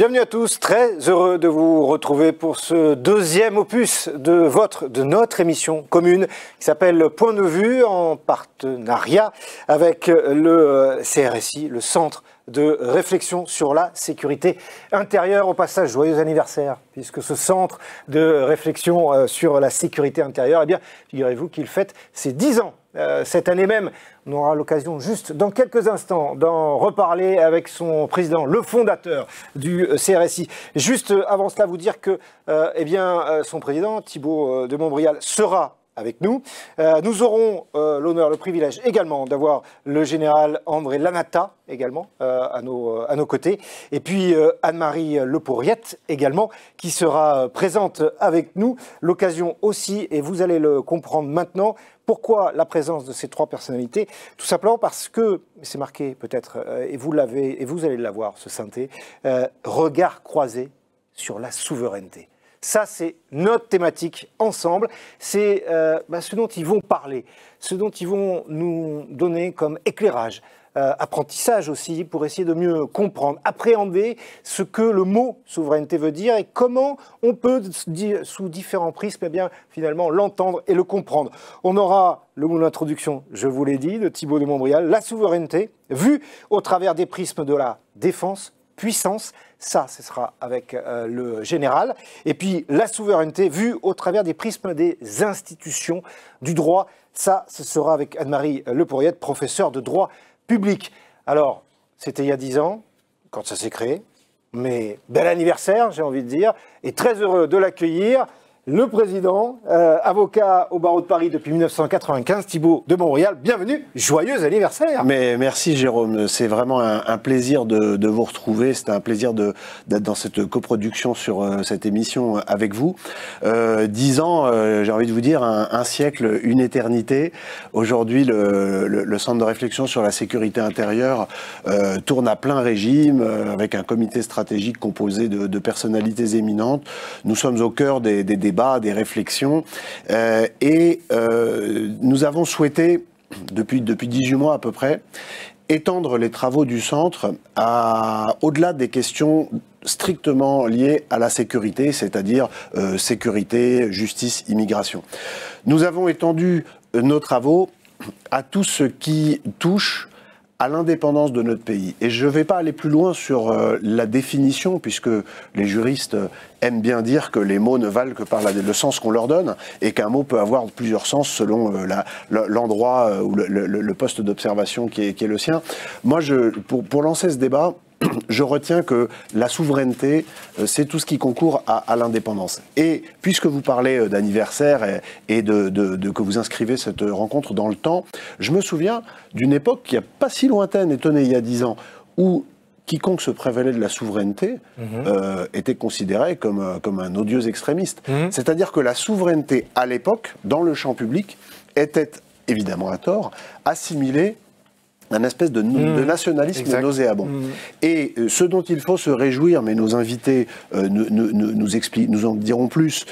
Bienvenue à tous, très heureux de vous retrouver pour ce deuxième opus de notre émission commune qui s'appelle Point de vue en partenariat avec le CRSI, le Centre de réflexion sur la sécurité intérieure. Au passage, joyeux anniversaire, puisque ce centre de réflexion sur la sécurité intérieure, eh bien, figurez-vous qu'il fête ses 10 ans. Cette année même, on aura l'occasion juste dans quelques instants d'en reparler avec son président, le fondateur du CRSI. Juste avant cela, vous dire que son président, Thibault de Montbrial, sera avec nous. Nous aurons l'honneur, le privilège également d'avoir le général André Lanata également à nos côtés. Et puis Anne-Marie Lepouriette également qui sera présente avec nous. L'occasion aussi, et vous allez le comprendre maintenant, pourquoi la présence de ces trois personnalités? Tout simplement parce que, c'est marqué peut-être, et vous allez l'avoir, ce synthé, regard croisé sur la souveraineté. Ça, c'est notre thématique ensemble. C'est ce dont ils vont parler, ce dont ils vont nous donner comme éclairage, apprentissage aussi, pour essayer de mieux comprendre, appréhender ce que le mot souveraineté veut dire et comment on peut, sous différents prismes, finalement l'entendre et le comprendre. On aura le mot d'introduction, je vous l'ai dit, de Thibault de Montbrial, la souveraineté, vue au travers des prismes de la défense, puissance, ça, ce sera avec le général. Et puis la souveraineté vue au travers des prismes des institutions du droit, ça, ce sera avec Anne-Marie Lepouriette, professeure de droit public. Alors, c'était il y a 10 ans, quand ça s'est créé, mais bel anniversaire, j'ai envie de dire, et très heureux de l'accueillir. Le président, avocat au barreau de Paris depuis 1995, Thibault de Montbrial, bienvenue, joyeux anniversaire. Mais merci Jérôme, c'est vraiment un plaisir de vous retrouver, c'est un plaisir d'être dans cette coproduction sur cette émission avec vous. 10 ans, j'ai envie de vous dire, un siècle, une éternité. Aujourd'hui, le centre de réflexion sur la sécurité intérieure tourne à plein régime, avec un comité stratégique composé de personnalités éminentes. Nous sommes au cœur des débats, des réflexions, nous avons souhaité, depuis 18 mois à peu près, étendre les travaux du centre au-delà des questions strictement liées à la sécurité, c'est-à-dire sécurité, justice, immigration. Nous avons étendu nos travaux à tout ce qui touche à l'indépendance de notre pays. Et je ne vais pas aller plus loin sur la définition, puisque les juristes aiment bien dire que les mots ne valent que par le sens qu'on leur donne, et qu'un mot peut avoir plusieurs sens selon l'endroit ou le poste d'observation qui est le sien. Moi, pour lancer ce débat, je retiens que la souveraineté, c'est tout ce qui concourt à l'indépendance. Et puisque vous parlez d'anniversaire et que vous inscrivez cette rencontre dans le temps, je me souviens d'une époque qui n'est pas si lointaine, étonnée, il y a 10 ans, où quiconque se prévalait de la souveraineté était considéré comme un odieux extrémiste. C'est-à-dire que la souveraineté, à l'époque, dans le champ public, était, évidemment à tort, assimilée un espèce de nationalisme nauséabond. Et ce dont il faut se réjouir, mais nos invités nous en diront plus,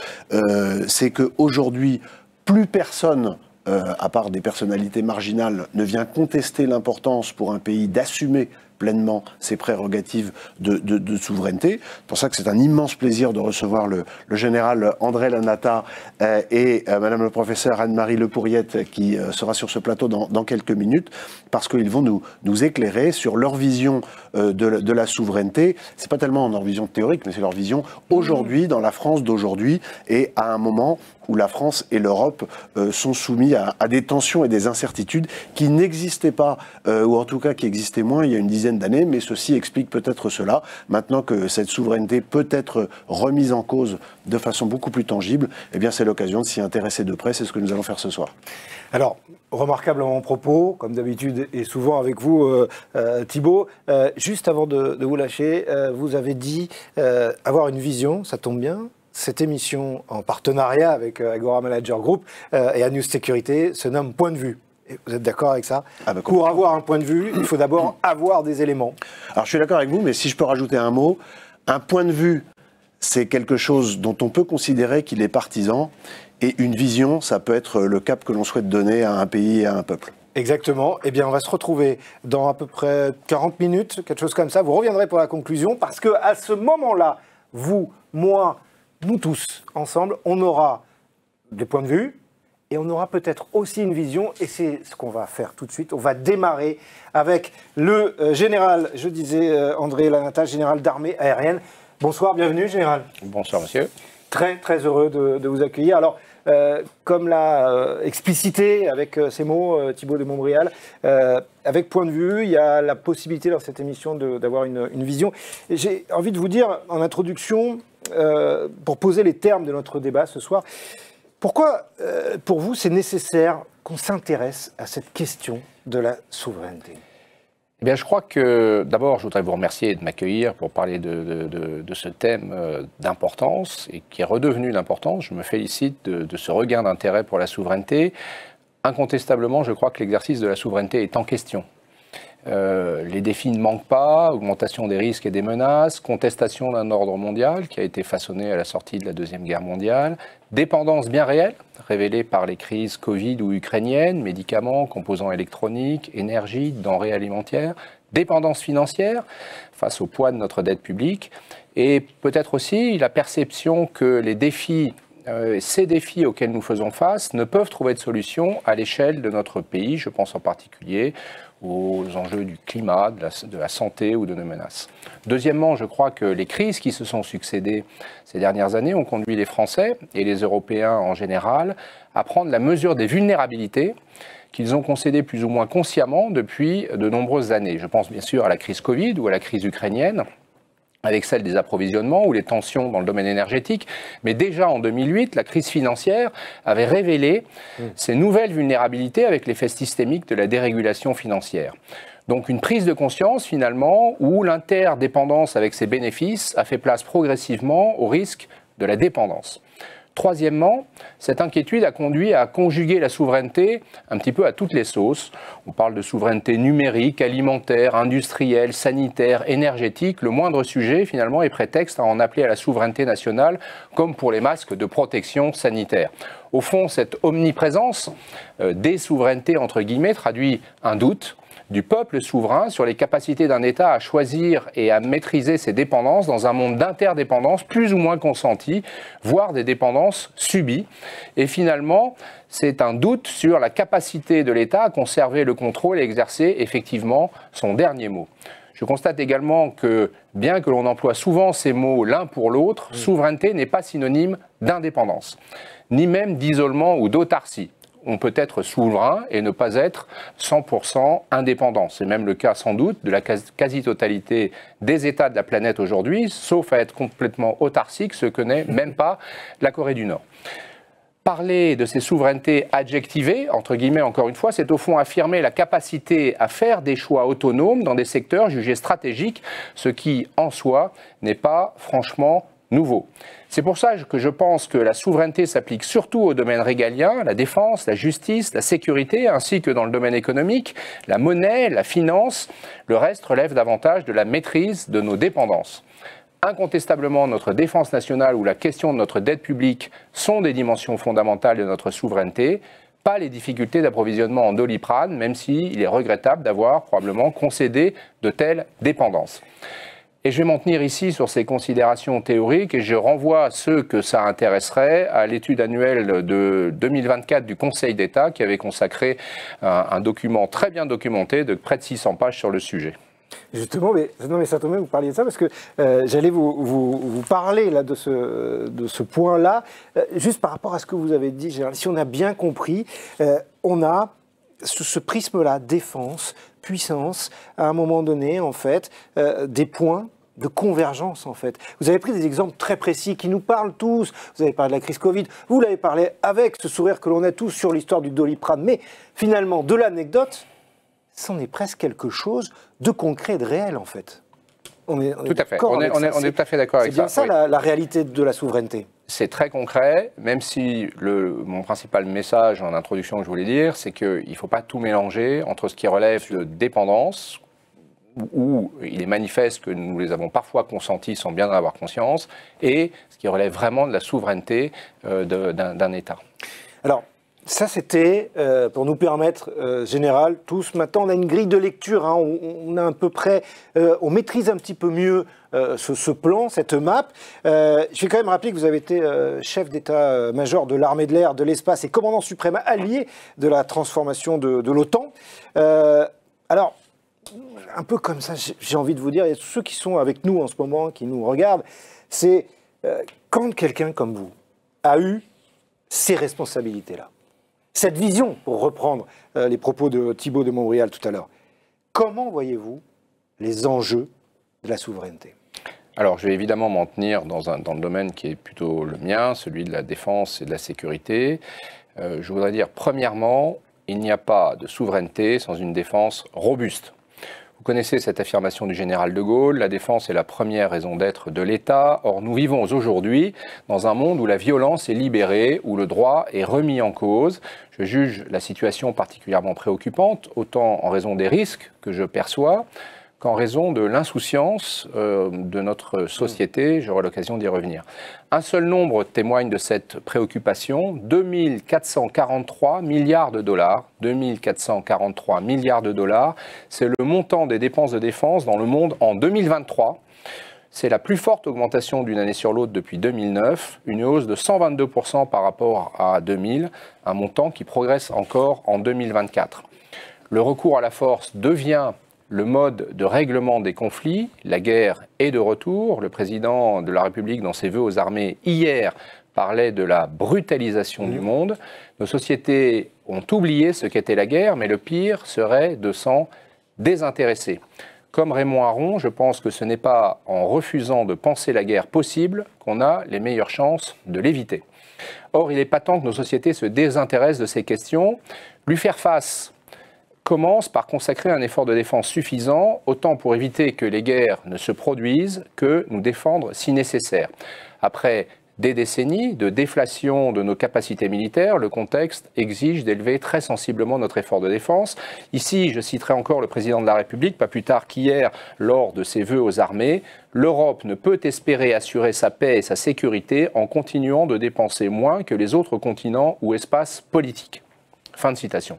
c'est qu'aujourd'hui, plus personne, à part des personnalités marginales, ne vient contester l'importance pour un pays d'assumer pleinement ses prérogatives de souveraineté. C'est pour ça que c'est un immense plaisir de recevoir le général André Lanata et madame le professeur Anne-Marie Lepouriette qui sera sur ce plateau dans quelques minutes, parce qu'ils vont nous éclairer sur leur vision de la souveraineté. C'est pas tellement leur vision théorique, mais c'est leur vision aujourd'hui, dans la France d'aujourd'hui, et à un moment où la France et l'Europe sont soumis à des tensions et des incertitudes qui n'existaient pas, ou en tout cas qui existaient moins il y a une dizaine d'années, mais ceci explique peut-être cela. Maintenant que cette souveraineté peut être remise en cause de façon beaucoup plus tangible, eh bien c'est l'occasion de s'y intéresser de près, c'est ce que nous allons faire ce soir. Alors, remarquablement propos, comme d'habitude et souvent avec vous, Thibault, juste avant de vous lâcher, vous avez dit avoir une vision, ça tombe bien. Cette émission, en partenariat avec Agora Manager Group et à News Sécurité, se nomme Point de vue. Et vous êtes d'accord avec ça? Pour avoir un point de vue, il faut d'abord avoir des éléments. Alors je suis d'accord avec vous, mais si je peux rajouter un mot, un point de vue, c'est quelque chose dont on peut considérer qu'il est partisan, et une vision, ça peut être le cap que l'on souhaite donner à un pays et à un peuple. Exactement. Eh bien, on va se retrouver dans à peu près 40 minutes, quelque chose comme ça. Vous reviendrez pour la conclusion parce qu'à ce moment-là, vous, moi, nous tous, ensemble, on aura des points de vue et on aura peut-être aussi une vision. Et c'est ce qu'on va faire tout de suite. On va démarrer avec le général, je disais André Lanata, général d'armée aérienne. Bonsoir, bienvenue, général. Bonsoir, monsieur. Très, très heureux de vous accueillir. Alors, comme l'a explicité avec ces mots Thibault de Montbrial, avec point de vue, il y a la possibilité dans cette émission d'avoir une vision. Et j'ai envie de vous dire en introduction, pour poser les termes de notre débat ce soir, pourquoi pour vous c'est nécessaire qu'on s'intéresse à cette question de la souveraineté ? Eh bien, je crois que, d'abord, je voudrais vous remercier de m'accueillir pour parler de ce thème d'importance et qui est redevenu d'importance. Je me félicite de ce regain d'intérêt pour la souveraineté. Incontestablement, je crois que l'exercice de la souveraineté est en question. Les défis ne manquent pas, augmentation des risques et des menaces, contestation d'un ordre mondial qui a été façonné à la sortie de la Deuxième Guerre mondiale, dépendance bien réelle, révélée par les crises Covid ou ukrainiennes, médicaments, composants électroniques, énergie, denrées alimentaires, dépendance financière face au poids de notre dette publique, et peut-être aussi la perception que les défis, ces défis auxquels nous faisons face ne peuvent trouver de solution à l'échelle de notre pays. Je pense en particulier aux enjeux du climat, de la santé ou de nos menaces. Deuxièmement, je crois que les crises qui se sont succédées ces dernières années ont conduit les Français et les Européens en général à prendre la mesure des vulnérabilités qu'ils ont concédées plus ou moins consciemment depuis de nombreuses années. Je pense bien sûr à la crise Covid ou à la crise ukrainienne, avec celle des approvisionnements ou les tensions dans le domaine énergétique. Mais déjà en 2008, la crise financière avait révélé ces nouvelles vulnérabilités avec l'effet systémique de la dérégulation financière. Donc une prise de conscience finalement où l'interdépendance avec ses bénéfices a fait place progressivement au risque de la dépendance. Troisièmement, cette inquiétude a conduit à conjuguer la souveraineté un petit peu à toutes les sauces. On parle de souveraineté numérique, alimentaire, industrielle, sanitaire, énergétique. Le moindre sujet, finalement, est prétexte à en appeler à la souveraineté nationale, comme pour les masques de protection sanitaire. Au fond, cette omniprésence des souverainetés, entre guillemets, traduit un doute du peuple souverain sur les capacités d'un État à choisir et à maîtriser ses dépendances dans un monde d'interdépendance plus ou moins consentie, voire des dépendances subies. Et finalement, c'est un doute sur la capacité de l'État à conserver le contrôle et exercer effectivement son dernier mot. Je constate également que, bien que l'on emploie souvent ces mots l'un pour l'autre, souveraineté n'est pas synonyme d'indépendance, ni même d'isolement ou d'autarcie. On peut être souverain et ne pas être 100% indépendant. C'est même le cas sans doute de la quasi-totalité des États de la planète aujourd'hui, sauf à être complètement autarcique, ce que n'est même pas la Corée du Nord. Parler de ces souverainetés adjectivées, entre guillemets encore une fois, c'est au fond affirmer la capacité à faire des choix autonomes dans des secteurs jugés stratégiques, ce qui en soi n'est pas franchement nouveau. C'est pour ça que je pense que la souveraineté s'applique surtout au domaine régalien, la défense, la justice, la sécurité, ainsi que dans le domaine économique, la monnaie, la finance. Le reste relève davantage de la maîtrise de nos dépendances. Incontestablement, notre défense nationale ou la question de notre dette publique sont des dimensions fondamentales de notre souveraineté, pas les difficultés d'approvisionnement en Doliprane, même s'il est regrettable d'avoir probablement concédé de telles dépendances. Et je vais m'en tenir ici sur ces considérations théoriques et je renvoie ceux que ça intéresserait à l'étude annuelle de 2024 du Conseil d'État qui avait consacré un document très bien documenté de près de 600 pages sur le sujet. Justement, mais ça tombe bien que vous parliez de ça parce que j'allais vous parler là, de ce point-là, juste par rapport à ce que vous avez dit, Gérald. Si on a bien compris, on a ce prisme-là, défense, puissance, à un moment donné, en fait, des points de convergence, en fait. Vous avez pris des exemples très précis qui nous parlent tous. Vous avez parlé de la crise Covid, vous l'avez parlé avec ce sourire que l'on a tous sur l'histoire du Doliprane, mais finalement, de l'anecdote, c'en est presque quelque chose de concret, de réel, en fait. Tout à fait. On est tout à fait d'accord avec ça. C'est bien ça, la réalité de la souveraineté. C'est très concret, même si mon principal message en introduction que je voulais dire, c'est qu'il ne faut pas tout mélanger entre ce qui relève de dépendance, où il est manifeste que nous les avons parfois consentis sans bien en avoir conscience, et ce qui relève vraiment de la souveraineté d'un État. Alors, Ça, c'était pour nous permettre, Général, tous, maintenant on a une grille de lecture, hein, on a à peu près, on maîtrise un petit peu mieux ce plan, cette map. Je vais quand même rappeler que vous avez été chef d'état-major de l'armée de l'air, de l'espace et commandant suprême allié de la transformation de l'OTAN. Alors, un peu comme ça, j'ai envie de vous dire, et ceux qui sont avec nous en ce moment, qui nous regardent, c'est quand quelqu'un comme vous a eu ces responsabilités-là, cette vision, pour reprendre les propos de Thibault de Montbrial tout à l'heure, comment voyez-vous les enjeux de la souveraineté ? Alors, je vais évidemment m'en tenir dans le domaine qui est plutôt le mien, celui de la défense et de la sécurité. Je voudrais dire, premièrement, il n'y a pas de souveraineté sans une défense robuste. Vous connaissez cette affirmation du général de Gaulle, la défense est la première raison d'être de l'État. Or, nous vivons aujourd'hui dans un monde où la violence est libérée, où le droit est remis en cause. Je juge la situation particulièrement préoccupante, autant en raison des risques que je perçois, qu'en raison de l'insouciance de notre société. J'aurai l'occasion d'y revenir. Un seul nombre témoigne de cette préoccupation, 2443 milliards de dollars. 2443 milliards de dollars, c'est le montant des dépenses de défense dans le monde en 2023. C'est la plus forte augmentation d'une année sur l'autre depuis 2009, une hausse de 122% par rapport à 2000, un montant qui progresse encore en 2024. Le recours à la force devient le mode de règlement des conflits, la guerre est de retour. Le président de la République, dans ses vœux aux armées, hier, parlait de la brutalisation du monde. Nos sociétés ont oublié ce qu'était la guerre, mais le pire serait de s'en désintéresser. Comme Raymond Aron, je pense que ce n'est pas en refusant de penser la guerre possible qu'on a les meilleures chances de l'éviter. Or, il est patent que nos sociétés se désintéressent de ces questions. Lui faire face commence par consacrer un effort de défense suffisant, autant pour éviter que les guerres ne se produisent que nous défendre si nécessaire. Après des décennies de déflation de nos capacités militaires, le contexte exige d'élever très sensiblement notre effort de défense. Ici, je citerai encore le président de la République, pas plus tard qu'hier, lors de ses vœux aux armées. L'Europe ne peut espérer assurer sa paix et sa sécurité en continuant de dépenser moins que les autres continents ou espaces politiques. Fin de citation.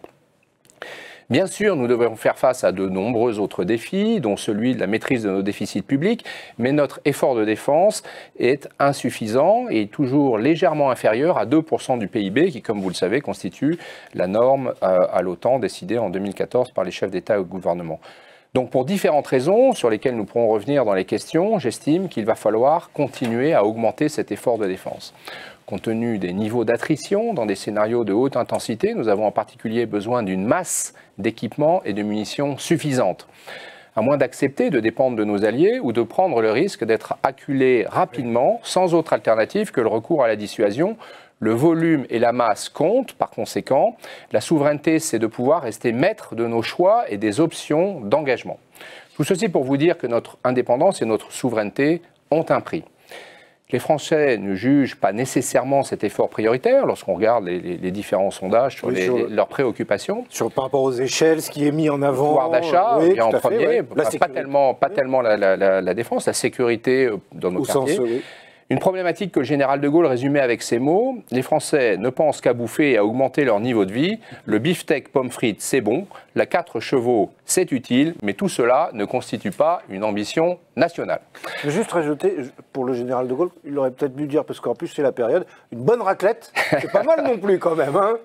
Bien sûr, nous devons faire face à de nombreux autres défis, dont celui de la maîtrise de nos déficits publics, mais notre effort de défense est insuffisant et toujours légèrement inférieur à 2% du PIB, qui, comme vous le savez, constitue la norme à l'OTAN décidée en 2014 par les chefs d'État et de gouvernement. Donc pour différentes raisons, sur lesquelles nous pourrons revenir dans les questions, j'estime qu'il va falloir continuer à augmenter cet effort de défense. Compte tenu des niveaux d'attrition dans des scénarios de haute intensité, nous avons en particulier besoin d'une masse d'équipements et de munitions suffisante. À moins d'accepter de dépendre de nos alliés ou de prendre le risque d'être acculés rapidement, sans autre alternative que le recours à la dissuasion, le volume et la masse comptent. Par conséquent, la souveraineté, c'est de pouvoir rester maître de nos choix et des options d'engagement. Tout ceci pour vous dire que notre indépendance et notre souveraineté ont un prix. Les Français ne jugent pas nécessairement cet effort prioritaire lorsqu'on regarde les différents sondages sur, leurs préoccupations. Par rapport aux échelles, ce qui est mis en avant. Le pouvoir d'achat, en premier, pas tellement la défense, la sécurité dans nos quartiers. Une problématique que le général de Gaulle résumait avec ces mots: les Français ne pensent qu'à bouffer et à augmenter leur niveau de vie. Le beefsteak pomme frite, c'est bon. La 4 chevaux, c'est utile. Mais tout cela ne constitue pas une ambition nationale. Je veux juste rajouter, pour le général de Gaulle, il aurait peut-être dû dire, parce qu'en plus c'est la période, une bonne raclette, c'est pas mal non plus quand même, hein.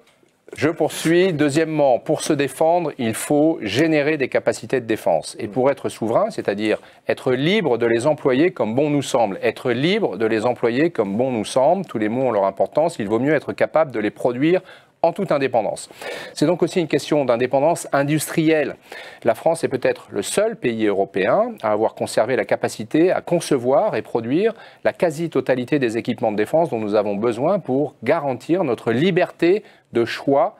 Je poursuis. Deuxièmement, pour se défendre, il faut générer des capacités de défense. Et pour être souverain, c'est-à-dire être libre de les employer comme bon nous semble. Être libre de les employer comme bon nous semble. Tous les mots ont leur importance. Il vaut mieux être capable de les produire en toute indépendance. C'est donc aussi une question d'indépendance industrielle. La France est peut-être le seul pays européen à avoir conservé la capacité à concevoir et produire la quasi-totalité des équipements de défense dont nous avons besoin pour garantir notre liberté de choix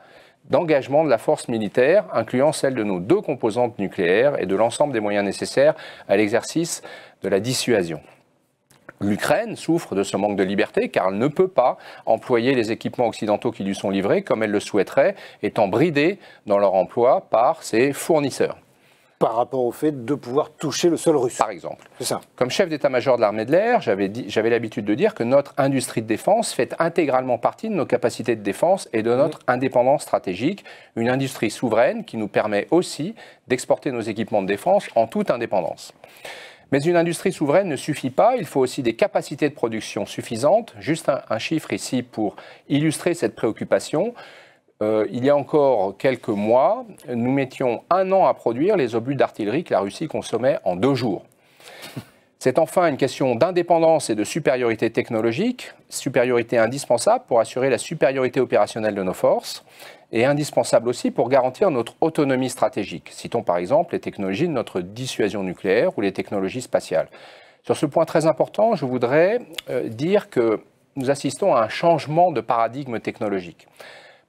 d'engagement de la force militaire, incluant celle de nos 2 composantes nucléaires et de l'ensemble des moyens nécessaires à l'exercice de la dissuasion. L'Ukraine souffre de ce manque de liberté car elle ne peut pas employer les équipements occidentaux qui lui sont livrés comme elle le souhaiterait, étant bridée dans leur emploi par ses fournisseurs. par rapport au fait de pouvoir toucher le sol russe. Par exemple. C'est ça. Comme chef d'état-major de l'armée de l'air, j'avais l'habitude de dire que notre industrie de défense fait intégralement partie de nos capacités de défense et de notre indépendance stratégique. Une industrie souveraine qui nous permet aussi d'exporter nos équipements de défense en toute indépendance. Mais une industrie souveraine ne suffit pas, il faut aussi des capacités de production suffisantes. Juste un chiffre ici pour illustrer cette préoccupation. Il y a encore quelques mois, nous mettions 1 an à produire les obus d'artillerie que la Russie consommait en 2 jours. C'est enfin une question d'indépendance et de supériorité technologique, supériorité indispensable pour assurer la supériorité opérationnelle de nos forces et indispensable aussi pour garantir notre autonomie stratégique. Citons par exemple les technologies de notre dissuasion nucléaire ou les technologies spatiales. Sur ce point très important, je voudrais dire que nous assistons à un changement de paradigme technologique.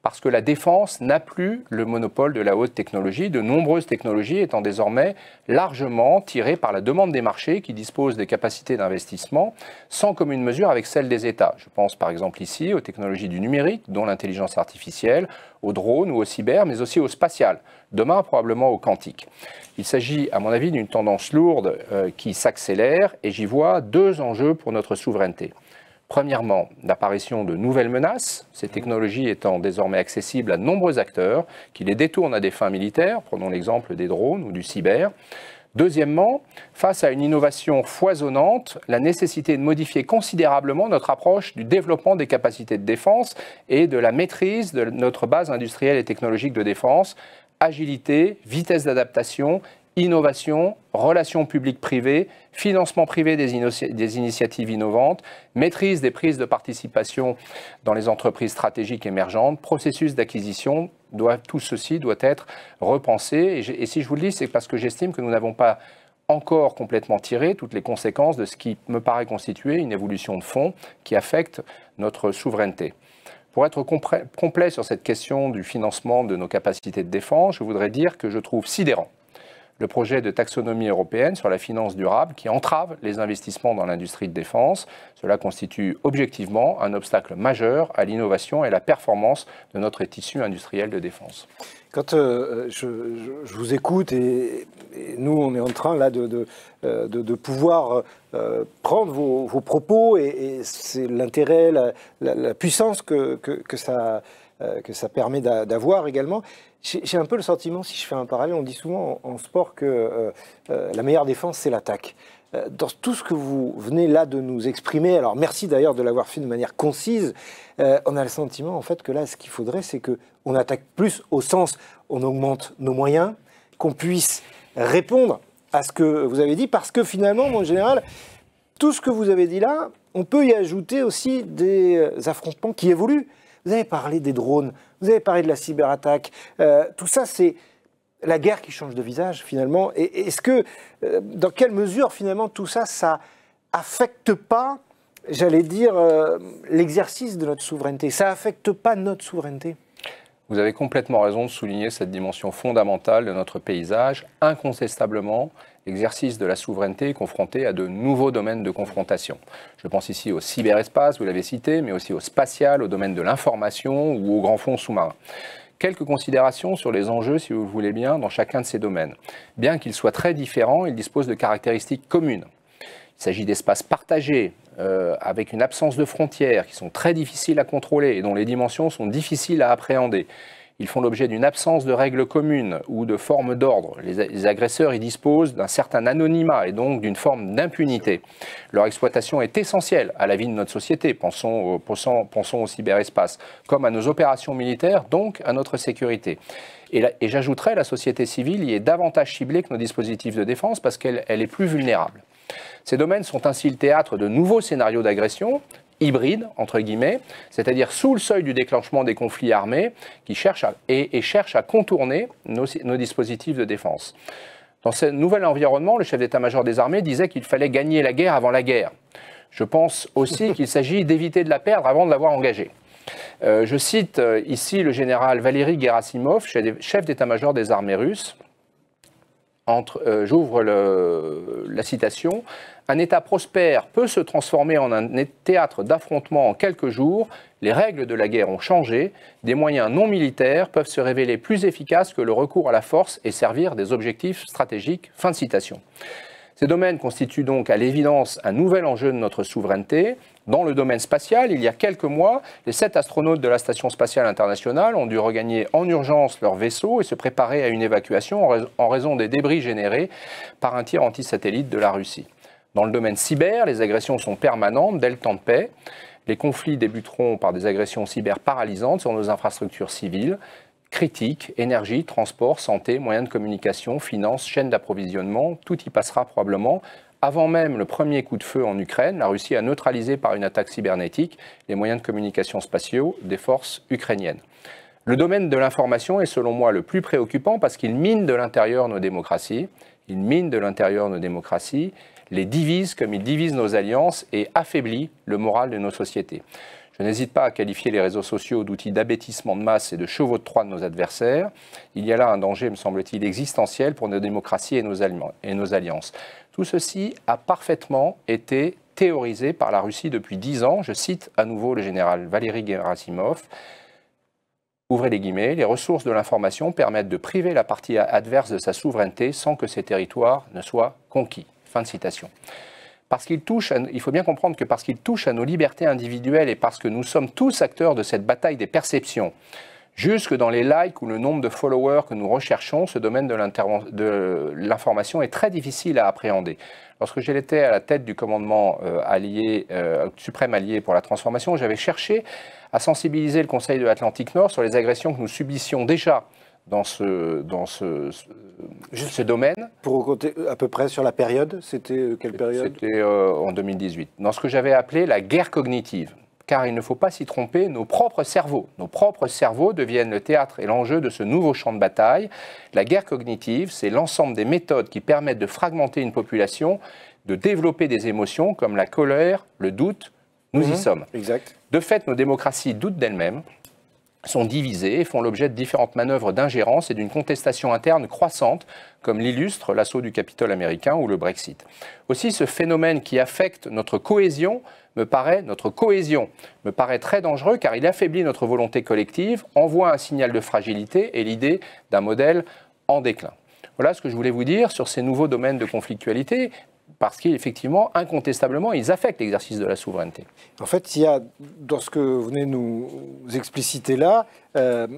Parce que la défense n'a plus le monopole de la haute technologie, de nombreuses technologies étant désormais largement tirées par la demande des marchés qui disposent des capacités d'investissement sans commune mesure avec celles des États. Je pense par exemple ici aux technologies du numérique, dont l'intelligence artificielle, aux drones ou au cyber, mais aussi au spatial, demain probablement au quantique. Il s'agit à mon avis d'une tendance lourde qui s'accélère et j'y vois 2 enjeux pour notre souveraineté. Premièrement, l'apparition de nouvelles menaces, ces technologies étant désormais accessibles à de nombreux acteurs qui les détournent à des fins militaires, prenons l'exemple des drones ou du cyber. Deuxièmement, face à une innovation foisonnante, la nécessité de modifier considérablement notre approche du développement des capacités de défense et de la maîtrise de notre base industrielle et technologique de défense, agilité, vitesse d'adaptation, innovation, relations publiques-privées, financement privé des initiatives innovantes, maîtrise des prises de participation dans les entreprises stratégiques émergentes, processus d'acquisition, tout ceci doit être repensé. Et si je vous le dis, c'est parce que j'estime que nous n'avons pas encore complètement tiré toutes les conséquences de ce qui me paraît constituer une évolution de fond qui affecte notre souveraineté. Pour être complet sur cette question du financement de nos capacités de défense, je voudrais dire que je trouve sidérant le projet de taxonomie européenne sur la finance durable qui entrave les investissements dans l'industrie de défense. Cela constitue objectivement un obstacle majeur à l'innovation et à la performance de notre tissu industriel de défense. Quand je vous écoute et nous, on est en train là de pouvoir prendre vos propos et c'est l'intérêt, la puissance que ça permet d'avoir également. J'ai un peu le sentiment, si je fais un parallèle, on dit souvent en sport que la meilleure défense, c'est l'attaque. Dans tout ce que vous venez là de nous exprimer, alors merci d'ailleurs de l'avoir fait de manière concise, on a le sentiment en fait que là, ce qu'il faudrait, c'est qu'on attaque plus au sens, on augmente nos moyens, qu'on puisse répondre à ce que vous avez dit, parce que finalement, en général, tout ce que vous avez dit là, on peut y ajouter aussi des affrontements qui évoluent. Vous avez parlé des drones, vous avez parlé de la cyberattaque. Tout ça, c'est la guerre qui change de visage, finalement. Et est-ce que, dans quelle mesure, finalement, tout ça, ça affecte pas, j'allais dire, l'exercice de notre souveraineté? Ça affecte pas notre souveraineté? Vous avez complètement raison de souligner cette dimension fondamentale de notre paysage. Incontestablement, l'exercice de la souveraineté est confronté à de nouveaux domaines de confrontation. Je pense ici au cyberespace, vous l'avez cité, mais aussi au spatial, au domaine de l'information ou aux grands fonds sous-marins. Quelques considérations sur les enjeux, si vous le voulez bien, dans chacun de ces domaines. Bien qu'ils soient très différents, ils disposent de caractéristiques communes. Il s'agit d'espaces partagés, avec une absence de frontières, qui sont très difficiles à contrôler et dont les dimensions sont difficiles à appréhender. Ils font l'objet d'une absence de règles communes ou de formes d'ordre. Les agresseurs y disposent d'un certain anonymat et donc d'une forme d'impunité. Leur exploitation est essentielle à la vie de notre société. Pensons au cyberespace, comme à nos opérations militaires, donc à notre sécurité. Et j'ajouterais, la société civile y est davantage ciblée que nos dispositifs de défense parce qu'elle est plus vulnérable. Ces domaines sont ainsi le théâtre de nouveaux scénarios d'agression, hybrides, entre guillemets, c'est-à-dire sous le seuil du déclenchement des conflits armés, qui cherchent à contourner nos dispositifs de défense. Dans ce nouvel environnement, le chef d'état-major des armées disait qu'il fallait gagner la guerre avant la guerre. Je pense aussi qu'il s'agit d'éviter de la perdre avant de l'avoir engagée. Je cite ici le général Valéry Gerasimov, chef d'état-major des armées russes. J'ouvre la citation. Un État prospère peut se transformer en un théâtre d'affrontement en quelques jours. Les règles de la guerre ont changé. Des moyens non militaires peuvent se révéler plus efficaces que le recours à la force et servir des objectifs stratégiques. » Fin de citation. Ces domaines constituent donc à l'évidence un nouvel enjeu de notre souveraineté. Dans le domaine spatial, il y a quelques mois, les 7 astronautes de la Station spatiale internationale ont dû regagner en urgence leur vaisseau et se préparer à une évacuation en raison des débris générés par un tir anti-satellite de la Russie. Dans le domaine cyber, les agressions sont permanentes dès le temps de paix. Les conflits débuteront par des agressions cyber paralysantes sur nos infrastructures civiles, critiques, énergie, transport, santé, moyens de communication, finances, chaînes d'approvisionnement, tout y passera probablement. Avant même le premier coup de feu en Ukraine, la Russie a neutralisé par une attaque cybernétique les moyens de communication spatiaux des forces ukrainiennes. Le domaine de l'information est selon moi le plus préoccupant parce qu'il mine de l'intérieur nos démocraties. Il mine de l'intérieur nos démocraties, les divise comme il divise nos alliances et affaiblit le moral de nos sociétés. Je n'hésite pas à qualifier les réseaux sociaux d'outils d'abêtissement de masse et de chevaux de Troie de nos adversaires. Il y a là un danger, me semble-t-il, existentiel pour nos démocraties et nos alliances. Tout ceci a parfaitement été théorisé par la Russie depuis 10 ans. Je cite à nouveau le général Valéry Gerasimov. Ouvrez les guillemets, les ressources de l'information permettent de priver la partie adverse de sa souveraineté sans que ses territoires ne soient conquis. Fin de citation. Il faut bien comprendre que parce qu'il touche à nos libertés individuelles et parce que nous sommes tous acteurs de cette bataille des perceptions, jusque dans les likes ou le nombre de followers que nous recherchons, ce domaine de l'information est très difficile à appréhender. Lorsque j'étais à la tête du commandement suprême allié pour la transformation, j'avais cherché à sensibiliser le Conseil de l'Atlantique Nord sur les agressions que nous subissions déjà dans ce domaine. Pour compter à peu près sur la période, c'était quelle période? C'était en 2018. Dans ce que j'avais appelé la guerre cognitive. Car il ne faut pas s'y tromper, nos propres cerveaux deviennent le théâtre et l'enjeu de ce nouveau champ de bataille. La guerre cognitive, c'est l'ensemble des méthodes qui permettent de fragmenter une population, de développer des émotions comme la colère, le doute. Nous y sommes. Exact. De fait, nos démocraties doutent d'elles-mêmes, sont divisées et font l'objet de différentes manœuvres d'ingérence et d'une contestation interne croissante, comme l'illustre l'assaut du Capitole américain ou le Brexit. Aussi, ce phénomène qui affecte notre cohésion me paraît très dangereux car il affaiblit notre volonté collective, envoie un signal de fragilité et l'idée d'un modèle en déclin. Voilà ce que je voulais vous dire sur ces nouveaux domaines de conflictualité, parce qu'effectivement, incontestablement, ils affectent l'exercice de la souveraineté. En fait, il y a, dans ce que vous venez de nous expliciter là,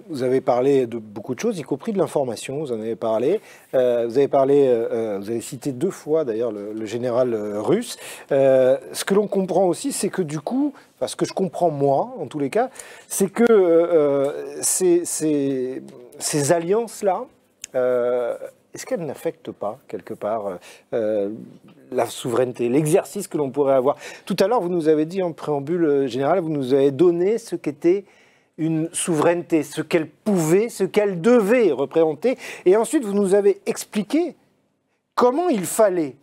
vous avez parlé de beaucoup de choses, y compris de l'information, vous en avez parlé. Vous avez cité 2 fois d'ailleurs le général russe. Ce que l'on comprend aussi, c'est que du coup, enfin, ce que je comprends moi, en tous les cas, c'est que ces alliances-là, est-ce qu'elle n'affecte pas, quelque part, la souveraineté, l'exercice que l'on pourrait avoir? Tout à l'heure, vous nous avez dit en préambule général, vous nous avez donné ce qu'était une souveraineté, ce qu'elle pouvait, ce qu'elle devait représenter. Et ensuite, vous nous avez expliqué comment il fallait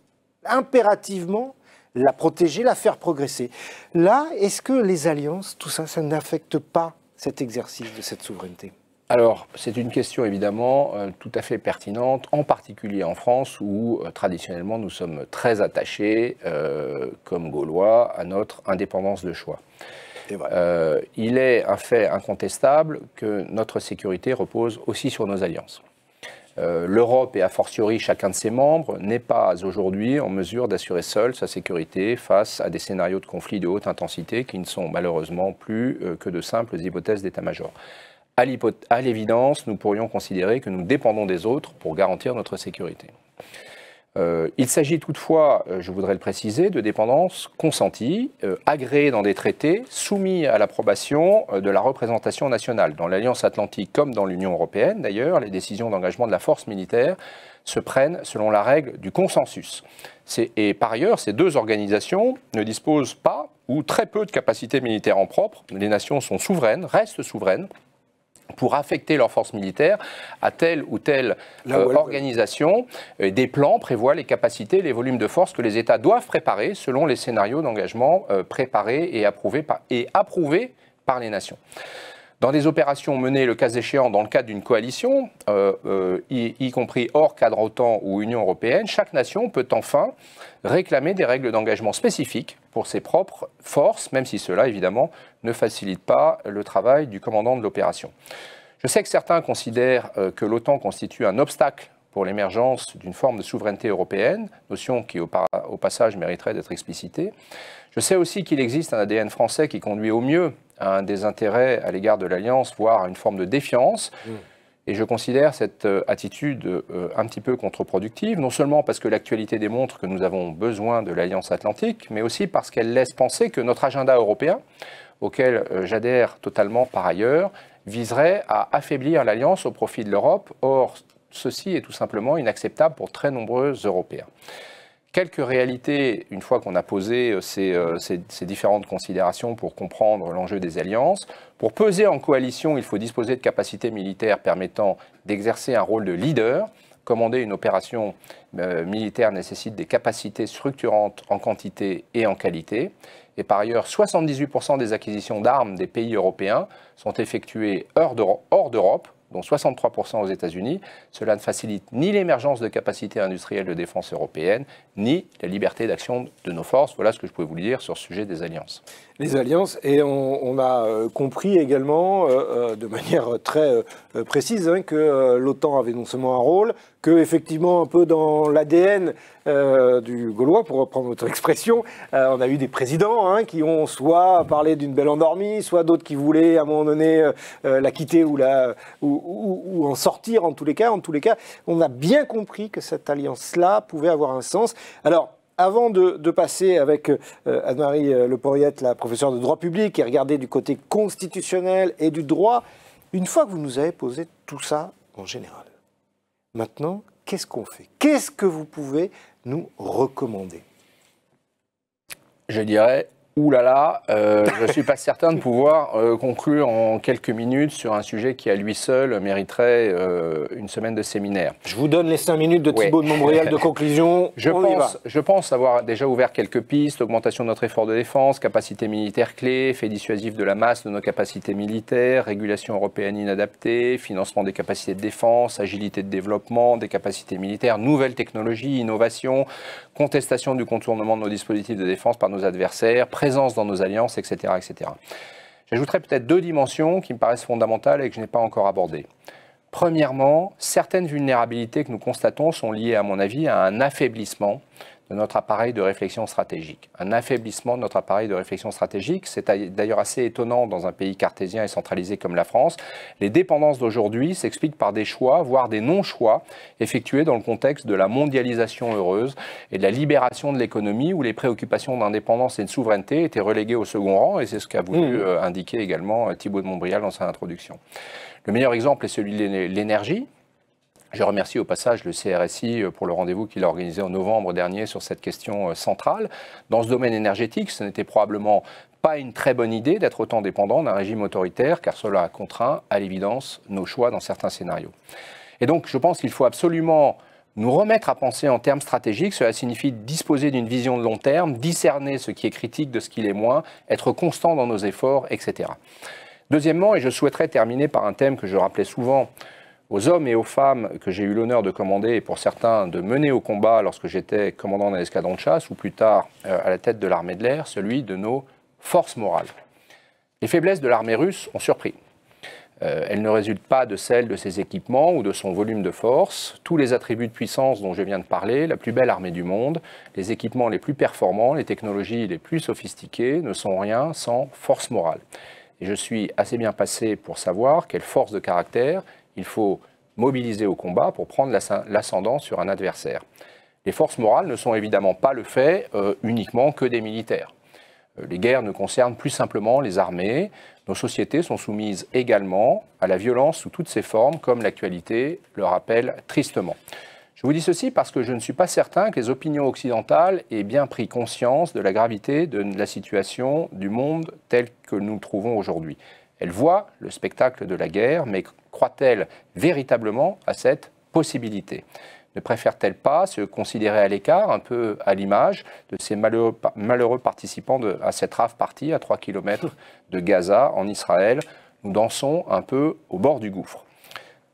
impérativement la protéger, la faire progresser. Là, est-ce que les alliances, tout ça, ça n'affecte pas cet exercice de cette souveraineté? Alors, c'est une question évidemment tout à fait pertinente, en particulier en France où traditionnellement nous sommes très attachés, comme Gaulois, à notre indépendance de choix. Il est un fait incontestable que notre sécurité repose aussi sur nos alliances. L'Europe et a fortiori chacun de ses membres n'est pas aujourd'hui en mesure d'assurer seule sa sécurité face à des scénarios de conflits de haute intensité qui ne sont malheureusement plus que de simples hypothèses d'état-major. À l'évidence, nous pourrions considérer que nous dépendons des autres pour garantir notre sécurité. Il s'agit toutefois, je voudrais le préciser, de dépendances consenties, agréées dans des traités, soumis à l'approbation de la représentation nationale. Dans l'Alliance Atlantique comme dans l'Union européenne, d'ailleurs, les décisions d'engagement de la force militaire se prennent selon la règle du consensus. Et par ailleurs, ces 2 organisations ne disposent pas ou très peu de capacités militaires en propre. Les nations sont souveraines, restent souveraines, pour affecter leurs forces militaires à telle ou telle organisation. Des plans prévoient les capacités, les volumes de force que les États doivent préparer selon les scénarios d'engagement préparés et approuvés par les nations. Dans des opérations menées, le cas échéant, dans le cadre d'une coalition, y compris hors cadre OTAN ou Union européenne, chaque nation peut enfin réclamer des règles d'engagement spécifiques pour ses propres forces, même si cela, évidemment, ne facilite pas le travail du commandant de l'opération. Je sais que certains considèrent que l'OTAN constitue un obstacle pour l'émergence d'une forme de souveraineté européenne, notion qui, au passage, mériterait d'être explicitée. Je sais aussi qu'il existe un ADN français qui conduit au mieux à un désintérêt à l'égard de l'Alliance, voire à une forme de défiance. Et je considère cette attitude un petit peu contre-productive, non seulement parce que l'actualité démontre que nous avons besoin de l'Alliance Atlantique, mais aussi parce qu'elle laisse penser que notre agenda européen, auquel j'adhère totalement par ailleurs, viserait à affaiblir l'Alliance au profit de l'Europe. Or, ceci est tout simplement inacceptable pour très nombreux Européens. Quelques réalités, une fois qu'on a posé ces différentes considérations pour comprendre l'enjeu des alliances. Pour peser en coalition, il faut disposer de capacités militaires permettant d'exercer un rôle de leader. Commander une opération militaire nécessite des capacités structurantes en quantité et en qualité. Et par ailleurs, 78% des acquisitions d'armes des pays européens sont effectuées hors d'Europe, dont 63% aux États-Unis. Cela ne facilite ni l'émergence de capacités industrielles de défense européennes, ni la liberté d'action de nos forces. Voilà ce que je pouvais vous dire sur ce sujet des alliances. Les alliances, et on a compris également de manière très précise que l'OTAN avait non seulement un rôle, que effectivement un peu dans l'ADN du Gaulois, pour reprendre votre expression, on a eu des présidents qui ont soit parlé d'une belle endormie, soit d'autres qui voulaient à un moment donné la quitter ou en sortir en tous les cas. En tous les cas, on a bien compris que cette alliance-là pouvait avoir un sens. Alors, avant de passer avec Anne-Marie Le Porriette, la professeure de droit public, et regarder du côté constitutionnel et du droit, une fois que vous nous avez posé tout ça en général, maintenant, qu'est-ce qu'on fait? Qu'est-ce que vous pouvez nous recommander? Je dirais, oulala, je ne suis pas certain de pouvoir conclure en quelques minutes sur un sujet qui à lui seul mériterait une semaine de séminaire. Je vous donne les 5 minutes de Thibault de Montbrial de conclusion. Je pense avoir déjà ouvert quelques pistes: augmentation de notre effort de défense, capacité militaire clé, effet dissuasif de la masse de nos capacités militaires, régulation européenne inadaptée, financement des capacités de défense, agilité de développement des capacités militaires, nouvelles technologies, innovation, contestation du contournement de nos dispositifs de défense par nos adversaires, présence dans nos alliances, etc. etc. J'ajouterai peut-être 2 dimensions qui me paraissent fondamentales et que je n'ai pas encore abordées. Premièrement, certaines vulnérabilités que nous constatons sont liées, à mon avis, à un affaiblissement de notre appareil de réflexion stratégique. Un affaiblissement de notre appareil de réflexion stratégique, c'est d'ailleurs assez étonnant dans un pays cartésien et centralisé comme la France. Les dépendances d'aujourd'hui s'expliquent par des choix, voire des non-choix, effectués dans le contexte de la mondialisation heureuse et de la libération de l'économie, où les préoccupations d'indépendance et de souveraineté étaient reléguées au second rang, et c'est ce qu'a voulu indiquer également Thibault de Montbrial dans sa introduction. Le meilleur exemple est celui de l'énergie. Je remercie au passage le CRSI pour le rendez-vous qu'il a organisé en novembre dernier sur cette question centrale. Dans ce domaine énergétique, ce n'était probablement pas une très bonne idée d'être autant dépendant d'un régime autoritaire, car cela a contraint, à l'évidence, nos choix dans certains scénarios. Et donc, je pense qu'il faut absolument nous remettre à penser en termes stratégiques. Cela signifie disposer d'une vision de long terme, discerner ce qui est critique de ce qui l'est moins, être constant dans nos efforts, etc. Deuxièmement, et je souhaiterais terminer par un thème que je rappelais souvent aux hommes et aux femmes que j'ai eu l'honneur de commander et pour certains de mener au combat lorsque j'étais commandant d'un escadron de chasse ou plus tard à la tête de l'armée de l'air, celui de nos forces morales. Les faiblesses de l'armée russe ont surpris. Elles ne résultent pas de celles de ses équipements ou de son volume de force. Tous les attributs de puissance dont je viens de parler, la plus belle armée du monde, les équipements les plus performants, les technologies les plus sophistiquées, ne sont rien sans force morale. Et je suis assez bien passé pour savoir quelle force de caractère il faut mobiliser au combat pour prendre l'ascendant sur un adversaire. Les forces morales ne sont évidemment pas le fait uniquement que des militaires. Les guerres ne concernent plus simplement les armées. Nos sociétés sont soumises également à la violence sous toutes ses formes, comme l'actualité le rappelle tristement. Je vous dis ceci parce que je ne suis pas certain que les opinions occidentales aient bien pris conscience de la gravité de la situation du monde tel que nous le trouvons aujourd'hui. Elles voient le spectacle de la guerre, mais croient-elles véritablement à cette possibilité? Ne préfèrent-elles pas se considérer à l'écart, un peu à l'image de ces malheureux participants à cette rave party à 3 km de Gaza, en Israël, nous dansons un peu au bord du gouffre.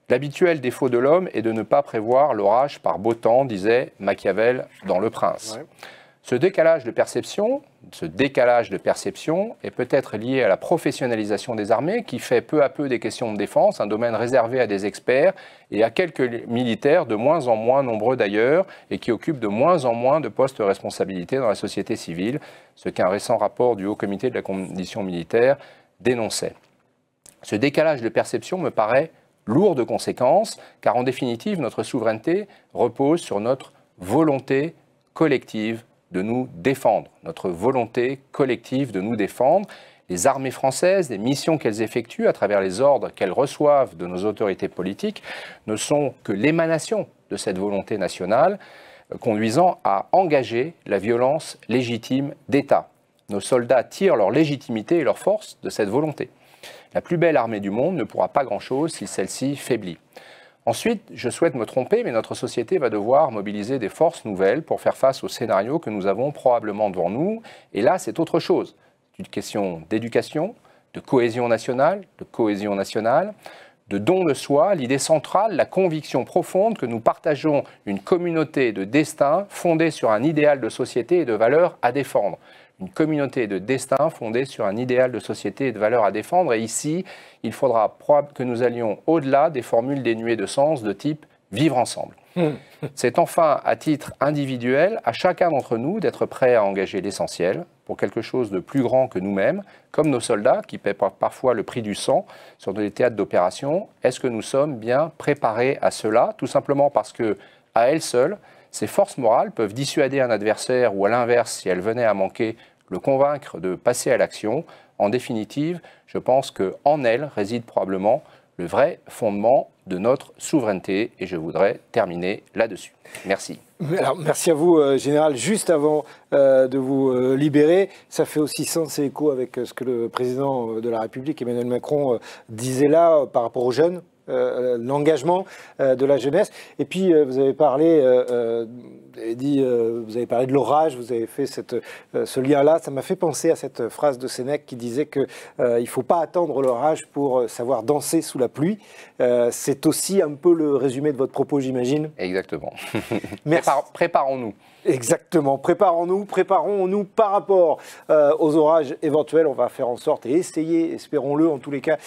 L'habituel défaut de l'homme est de ne pas prévoir l'orage par beau temps, disait Machiavel dans Le Prince. Ouais. Ce décalage de perception est peut-être lié à la professionnalisation des armées qui fait peu à peu des questions de défense un domaine réservé à des experts et à quelques militaires de moins en moins nombreux d'ailleurs et qui occupent de moins en moins de postes de responsabilité dans la société civile, ce qu'un récent rapport du Haut Comité de la condition militaire dénonçait. Ce décalage de perception me paraît lourd de conséquences car en définitive notre souveraineté repose sur notre volonté collective de nous défendre, notre volonté collective de nous défendre. Les armées françaises, les missions qu'elles effectuent à travers les ordres qu'elles reçoivent de nos autorités politiques ne sont que l'émanation de cette volonté nationale conduisant à engager la violence légitime d'État. Nos soldats tirent leur légitimité et leur force de cette volonté. La plus belle armée du monde ne pourra pas grand-chose si celle-ci faiblit. Ensuite, je souhaite me tromper, mais notre société va devoir mobiliser des forces nouvelles pour faire face aux scénarios que nous avons probablement devant nous. Et là, c'est autre chose. C'est une question d'éducation, de cohésion nationale, de don de soi, l'idée centrale, la conviction profonde que nous partageons une communauté de destin fondée sur un idéal de société et de valeurs à défendre. Une communauté de destin fondée sur un idéal de société et de valeurs à défendre. Et ici, il faudra que nous allions au-delà des formules dénuées de sens de type « vivre ensemble ». C'est enfin, à titre individuel, à chacun d'entre nous d'être prêt à engager l'essentiel pour quelque chose de plus grand que nous-mêmes, comme nos soldats qui paient parfois le prix du sang sur des théâtres d'opération. Est-ce que nous sommes bien préparés à cela? Tout simplement parce que, à elles seules, ces forces morales peuvent dissuader un adversaire ou à l'inverse, si elles venaient à manquer, le convaincre de passer à l'action. En définitive, je pense qu'en elles réside probablement le vrai fondement de notre souveraineté et je voudrais terminer là-dessus. Merci. Alors, merci à vous, Général. Juste avant de vous libérer, ça fait aussi sens et écho avec ce que le président de la République, Emmanuel Macron, disait là par rapport aux jeunes. L'engagement de la jeunesse. Et puis, vous avez parlé, vous avez parlé de l'orage, vous avez fait ce lien-là. Ça m'a fait penser à cette phrase de Sénèque qui disait qu'il ne faut pas attendre l'orage pour savoir danser sous la pluie. C'est aussi un peu le résumé de votre propos, j'imagine. Exactement. Préparons-nous. Exactement. Préparons-nous par rapport aux orages éventuels. On va faire en sorte et essayer, espérons-le en tous les cas,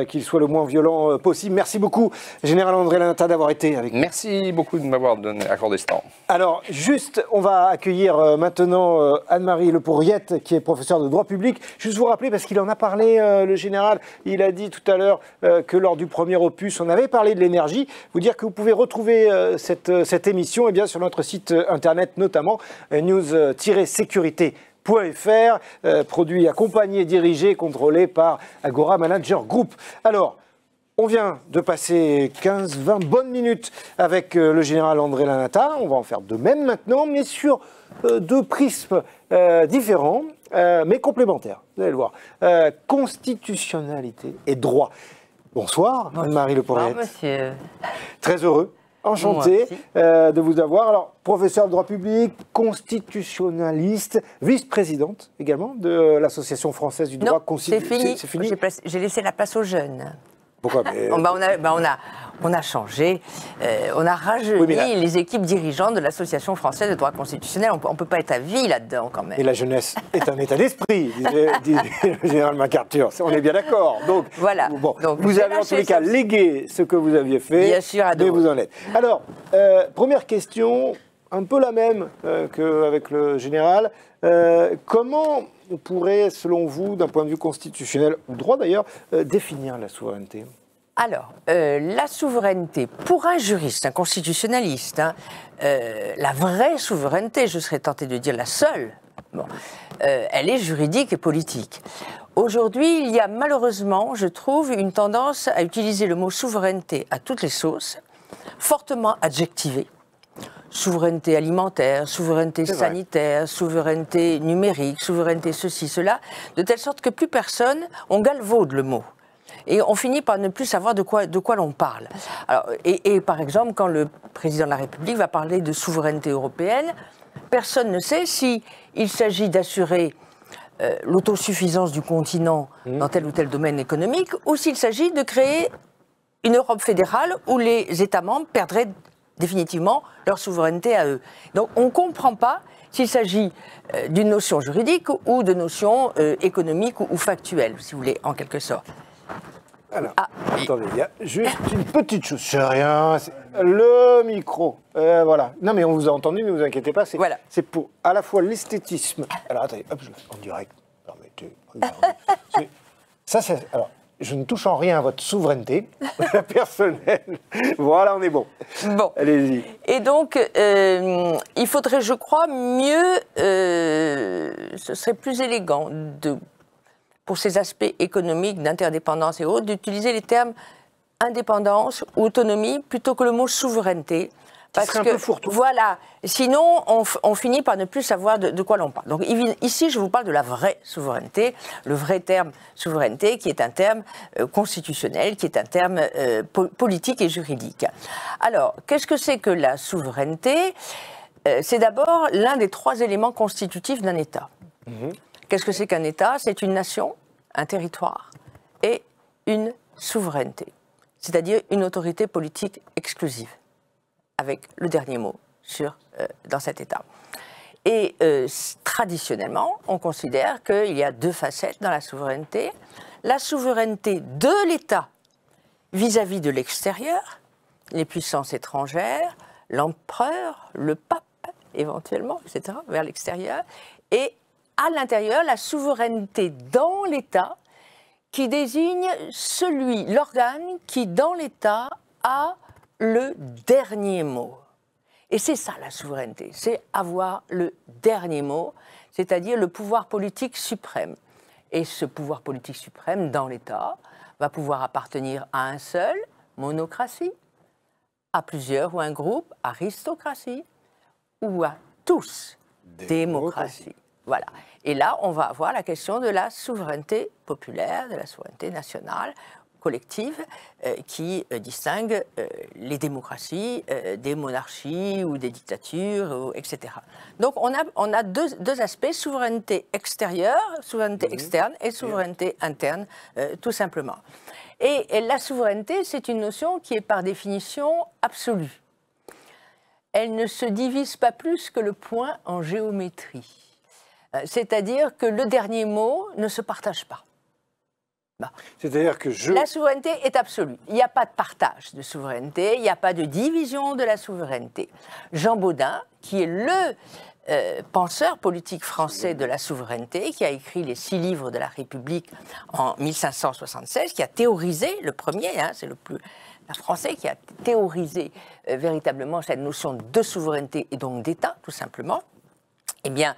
qu'ils soient le moins violents possible. Merci beaucoup, Général André Lanata, d'avoir été avec nous. Merci beaucoup de m'avoir accordé ce temps. Alors, juste, on va accueillir maintenant Anne-Marie Lepourriette, qui est professeure de droit public. Juste vous rappeler, parce qu'il en a parlé, le Général, il a dit tout à l'heure que lors du premier opus, on avait parlé de l'énergie. Vous dire que vous pouvez retrouver cette émission sur notre site internet, notamment news-sécurité.fr, produit accompagné, dirigé, contrôlé par Agora Manager Group. Alors, on vient de passer 15-20 bonnes minutes avec le Général André Lanata. On va en faire de même maintenant, mais sur deux prismes différents, mais complémentaires. Vous allez le voir. Constitutionnalité et droit. Bonsoir, Anne-Marie Lepourriette. Bonsoir, monsieur. Très heureux. Enchanté de vous avoir. Alors, professeur de droit public, constitutionnaliste, vice-présidente également de l'Association française du droit constitutionnel. C'est fini. J'ai laissé la place aux jeunes. Pourquoi? On a changé, on a rajeuni les équipes dirigeantes de l'Association française de droit constitutionnel. On ne peut pas être à vie là-dedans quand même. Et la jeunesse est un état d'esprit, disait le général MacArthur. On est bien d'accord. Donc, voilà. Bon, donc, vous avez en tous les cas légué ce que vous aviez fait, bien sûr, mais vous en êtes. Alors, première question, un peu la même qu'avec le général. Comment on pourrait, selon vous, d'un point de vue constitutionnel, ou droit d'ailleurs, définir la souveraineté? Alors, la souveraineté, pour un juriste, un constitutionnaliste, la vraie souveraineté, je serais tenté de dire la seule, elle est juridique et politique. Aujourd'hui, il y a malheureusement, je trouve, une tendance à utiliser le mot souveraineté à toutes les sauces, fortement adjectivé. Souveraineté alimentaire, souveraineté sanitaire, souveraineté numérique, souveraineté ceci, cela, de telle sorte que plus personne, on galvaude le mot. Et on finit par ne plus savoir de quoi l'on parle. Alors, et par exemple, quand le président de la République va parler de souveraineté européenne, personne ne sait s'il s'agit d'assurer l'autosuffisance du continent dans tel ou tel domaine économique, ou s'il s'agit de créer une Europe fédérale où les États membres perdraient définitivement leur souveraineté à eux. Donc on ne comprend pas s'il s'agit d'une notion juridique ou de notions économiques ou factuelles, si vous voulez, en quelque sorte. Alors, attendez, il y a juste une petite chose. C'est rien, c'est le micro. Voilà. Non, mais on vous a entendu, ne vous inquiétez pas. C'est voilà. Pour à la fois l'esthétisme. Alors, attendez, hop, je le fais en direct. Permettez. Regardez. Ça, c'est. Alors, je ne touche en rien à votre souveraineté personnelle. Voilà, on est bon. Bon. Allez-y. Et donc, il faudrait, je crois, mieux. Ce serait plus élégant pour ces aspects économiques, d'interdépendance et autres, d'utiliser les termes indépendance ou autonomie plutôt que le mot souveraineté. Parce que, un peu fourre-tout. Voilà, sinon on finit par ne plus savoir de quoi l'on parle. Donc ici, je vous parle de la vraie souveraineté, le vrai terme souveraineté qui est un terme constitutionnel, qui est un terme politique et juridique. Alors, qu'est-ce que c'est que la souveraineté? C'est d'abord l'un des 3 éléments constitutifs d'un État. Qu'est-ce que c'est qu'un État? C'est une nation, un territoire et une souveraineté, c'est-à-dire une autorité politique exclusive, avec le dernier mot dans cet État. Et traditionnellement, on considère qu'il y a 2 facettes dans la souveraineté. La souveraineté de l'État vis-à-vis de l'extérieur, les puissances étrangères, l'empereur, le pape, éventuellement, etc., vers l'extérieur, et à l'intérieur, la souveraineté dans l'État qui désigne l'organe qui, dans l'État, a le dernier mot. Et c'est ça la souveraineté, c'est avoir le dernier mot, c'est-à-dire le pouvoir politique suprême. Et ce pouvoir politique suprême dans l'État va pouvoir appartenir à un seul, monocratie, à plusieurs ou un groupe, aristocratie, ou à tous, démocratie. Voilà. Et là, on va avoir la question de la souveraineté populaire, de la souveraineté nationale, collective, qui distingue les démocraties des monarchies ou des dictatures, etc. Donc on a deux aspects, souveraineté extérieure, souveraineté externe et souveraineté interne, tout simplement. Et la souveraineté, c'est une notion qui est par définition absolue. Elle ne se divise pas plus que le point en géométrie. C'est-à-dire que le dernier mot ne se partage pas. Bon. C'est-à-dire que La souveraineté est absolue. Il n'y a pas de partage de souveraineté, il n'y a pas de division de la souveraineté. Jean Bodin, qui est le penseur politique français de la souveraineté, qui a écrit les 6 livres de la République en 1576, qui a théorisé, le premier, c'est le français qui a théorisé véritablement cette notion de souveraineté et donc d'État, tout simplement, eh bien,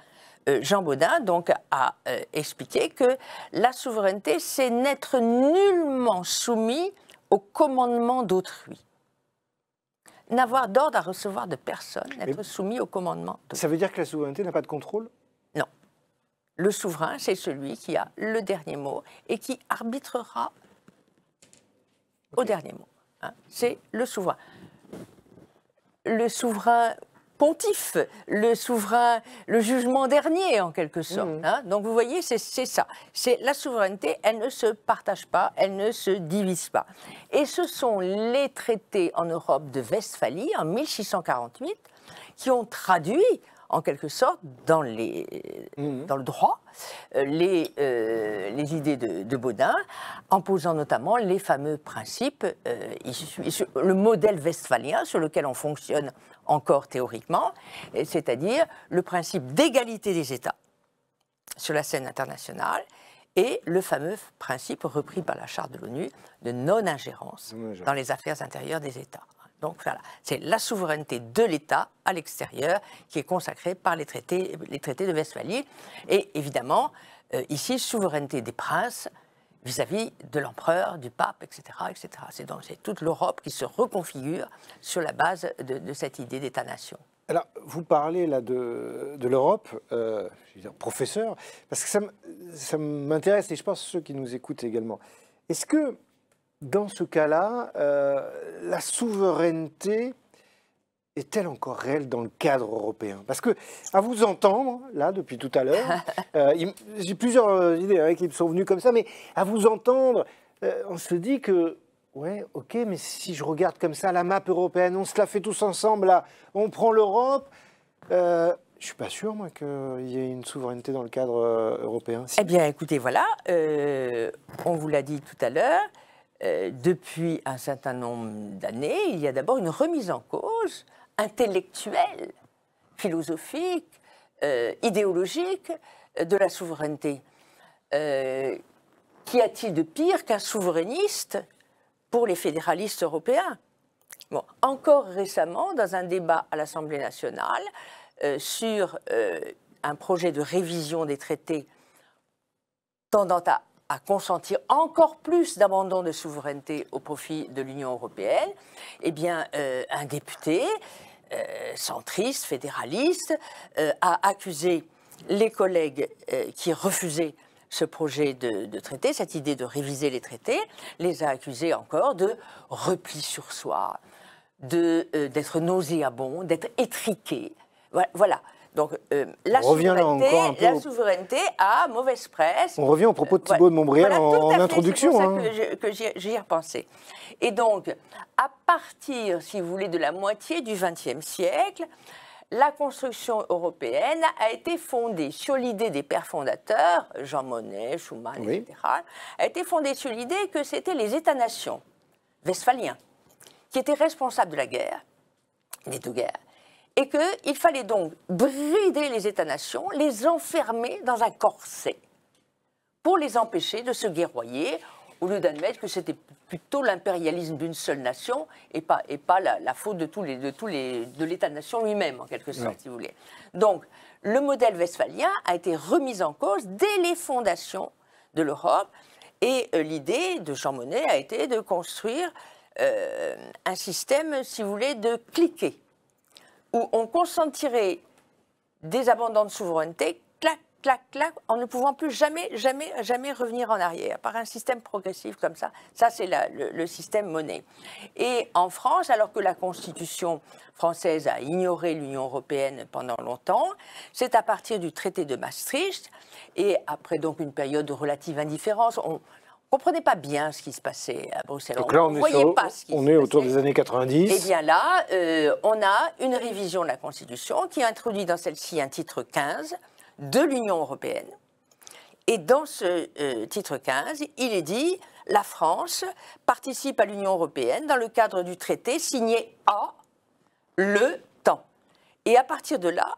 Jean Bodin donc, a expliqué que la souveraineté, c'est n'être nullement soumis au commandement d'autrui. N'avoir d'ordre à recevoir de personne, n'être soumis au commandement d'autrui. Ça veut dire que la souveraineté n'a pas de contrôle? Non. Le souverain, c'est celui qui a le dernier mot et qui arbitrera au dernier mot. C'est le souverain. Le souverain pontife, le souverain, le jugement dernier en quelque sorte. Donc vous voyez, c'est ça. C'est la souveraineté, elle ne se partage pas, elle ne se divise pas. Et ce sont les traités en Europe de Westphalie en 1648 qui ont traduit en quelque sorte dans le droit les idées de Bodin, en posant notamment les fameux principes, le modèle westphalien sur lequel on fonctionne encore théoriquement, c'est-à-dire le principe d'égalité des États sur la scène internationale et le fameux principe repris par la Charte de l'ONU de non-ingérence dans les affaires intérieures des États. Donc voilà, c'est la souveraineté de l'État à l'extérieur qui est consacrée par les traités de Westphalie. Et évidemment, ici, souveraineté des princes vis-à-vis de l'empereur, du pape, etc. etc. C'est toute l'Europe qui se reconfigure sur la base de cette idée d'État-nation. Alors, vous parlez là de l'Europe, je veux dire professeur, parce que ça m'intéresse et je pense ceux qui nous écoutent également. Est-ce que, dans ce cas-là, la souveraineté est-elle encore réelle dans le cadre européen? Parce que, à vous entendre, là, depuis tout à l'heure, j'ai plusieurs idées qui me sont venues comme ça, mais à vous entendre, on se dit que, ouais, ok, mais si je regarde comme ça la map européenne, on se la fait tous ensemble, là, on prend l'Europe, je suis pas sûr, moi, qu'il y ait une souveraineté dans le cadre européen. Si. Eh bien, écoutez, voilà, on vous l'a dit tout à l'heure, depuis un certain nombre d'années, il y a d'abord une remise en cause intellectuelle, philosophique, idéologique de la souveraineté. Qu'y a-t-il de pire qu'un souverainiste pour les fédéralistes européens? Bon, encore récemment, dans un débat à l'Assemblée nationale sur un projet de révision des traités tendant à consentir encore plus d'abandon de souveraineté au profit de l'Union européenne, eh bien, un député centriste, fédéraliste, a accusé les collègues qui refusaient ce projet de traité, cette idée de réviser les traités, les a accusés encore de repli sur soi, d'être nauséabond, d'être étriqué. Voilà. Donc, la souveraineté a mauvaise presse. On revient au propos de Thibault de Montbrial en introduction. C'est pour ça que j'y ai repensé. Et donc, à partir, si vous voulez, de la moitié du XXe siècle, la construction européenne a été fondée sur l'idée des pères fondateurs, Jean Monnet, Schuman, etc., a été fondée sur l'idée que c'était les États-nations westphaliens qui étaient responsables de la guerre, des deux guerres, et qu'il fallait donc brider les États-nations, les enfermer dans un corset pour les empêcher de se guerroyer, au lieu d'admettre que c'était plutôt l'impérialisme d'une seule nation et pas la faute de l'État-nation lui-même, en quelque sorte, si vous voulez. Donc, le modèle westphalien a été remis en cause dès les fondations de l'Europe, et l'idée de Jean Monnet a été de construire un système, si vous voulez, de cliquet, où on consentirait des abandons de souveraineté, clac, clac, clac, en ne pouvant plus jamais revenir en arrière, par un système progressif comme ça. Ça, c'est le système Monnet. Et en France, alors que la Constitution française a ignoré l'Union européenne pendant longtemps, c'est à partir du traité de Maastricht, et après donc une période de relative indifférence, on ne comprenait pas bien ce qui se passait à Bruxelles. Donc là, on est autour des années 90. Eh bien là, on a une révision de la Constitution qui introduit dans celle-ci un titre 15 de l'Union européenne. Et dans ce titre 15, il est dit « La France participe à l'Union européenne dans le cadre du traité signé à le temps ». Et à partir de là,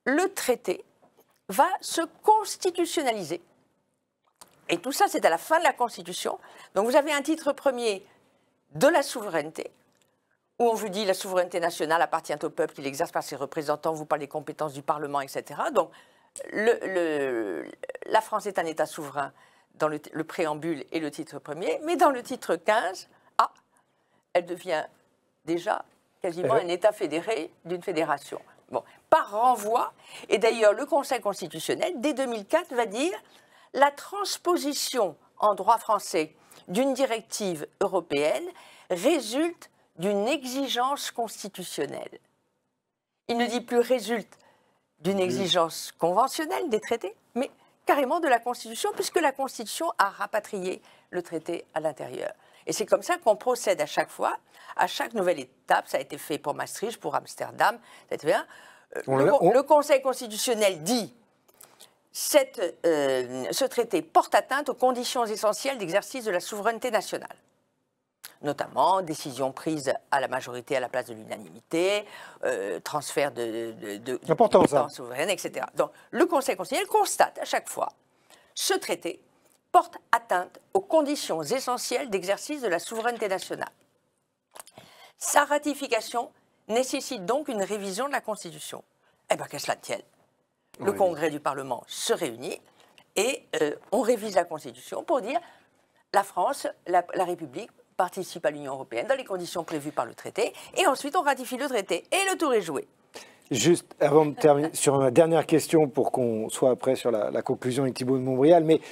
le traité va se constitutionnaliser. Et tout ça, c'est à la fin de la Constitution. Donc vous avez un titre premier de la souveraineté, où on vous dit la souveraineté nationale appartient au peuple, qu'il exerce par ses représentants, vous parlez des compétences du Parlement, etc. Donc la France est un État souverain dans le préambule et le titre premier, mais dans le titre 15, elle devient déjà quasiment un État fédéré d'une fédération. Bon, par renvoi, et d'ailleurs le Conseil constitutionnel, dès 2004, va dire la transposition en droit français d'une directive européenne résulte d'une exigence constitutionnelle. Il ne dit plus résulte d'une exigence conventionnelle des traités, mais carrément de la Constitution, puisque la Constitution a rapatrié le traité à l'intérieur. Et c'est comme ça qu'on procède à chaque fois, à chaque nouvelle étape. Ça a été fait pour Maastricht, pour Amsterdam, etc. Le Conseil constitutionnel dit ce traité porte atteinte aux conditions essentielles d'exercice de la souveraineté nationale, notamment décisions prises à la majorité à la place de l'unanimité, transfert de compétences souveraines, etc. Donc le Conseil constitutionnel constate à chaque fois ce traité porte atteinte aux conditions essentielles d'exercice de la souveraineté nationale. Sa ratification nécessite donc une révision de la Constitution. Eh bien, qu'à cela tienne. Le Congrès du Parlement se réunit et on révise la Constitution pour dire la France, la République, participe à l'Union européenne dans les conditions prévues par le traité, et ensuite on ratifie le traité, et le tour est joué. Juste avant de terminer, sur ma dernière question, pour qu'on soit après sur la conclusion avec Thibault de Montbrial, mais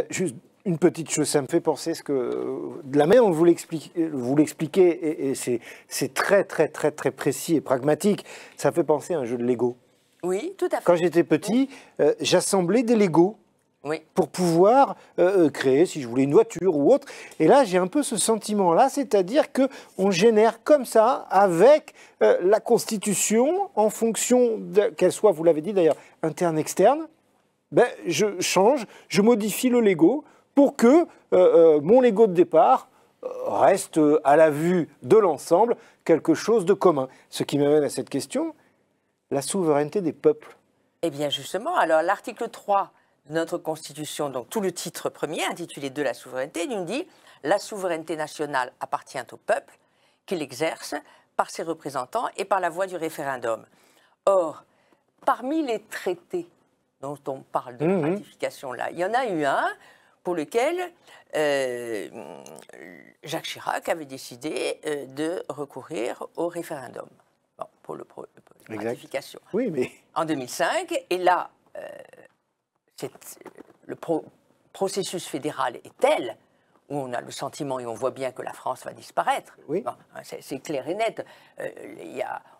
juste une petite chose, ça me fait penser ce que de la manière dont vous l'expliquez, et c'est très très très très précis et pragmatique. Ça me fait penser à un jeu de Lego. Oui, tout à fait. Quand j'étais petit, j'assemblais des Legos. Oui. Pour pouvoir créer, si je voulais, une voiture ou autre. Et là, j'ai un peu ce sentiment-là, c'est-à-dire qu'on génère comme ça, avec la Constitution, en fonction qu'elle soit, vous l'avez dit d'ailleurs, interne, externe, ben, je change, je modifie le Lego pour que mon Lego de départ reste à la vue de l'ensemble quelque chose de commun. Ce qui m'amène à cette question, la souveraineté des peuples. Eh bien justement, alors l'article 3 de notre Constitution, donc tout le titre premier intitulé « De la souveraineté », nous dit « La souveraineté nationale appartient au peuple, qui l'exerce par ses représentants et par la voie du référendum. » Or, parmi les traités dont on parle de ratification là, il y en a eu un pour lequel Jacques Chirac avait décidé de recourir au référendum pour la ratification. Oui, mais... En 2005, et là, le processus fédéral est tel où on a le sentiment et on voit bien que la France va disparaître. Oui. Bon, c'est clair et net.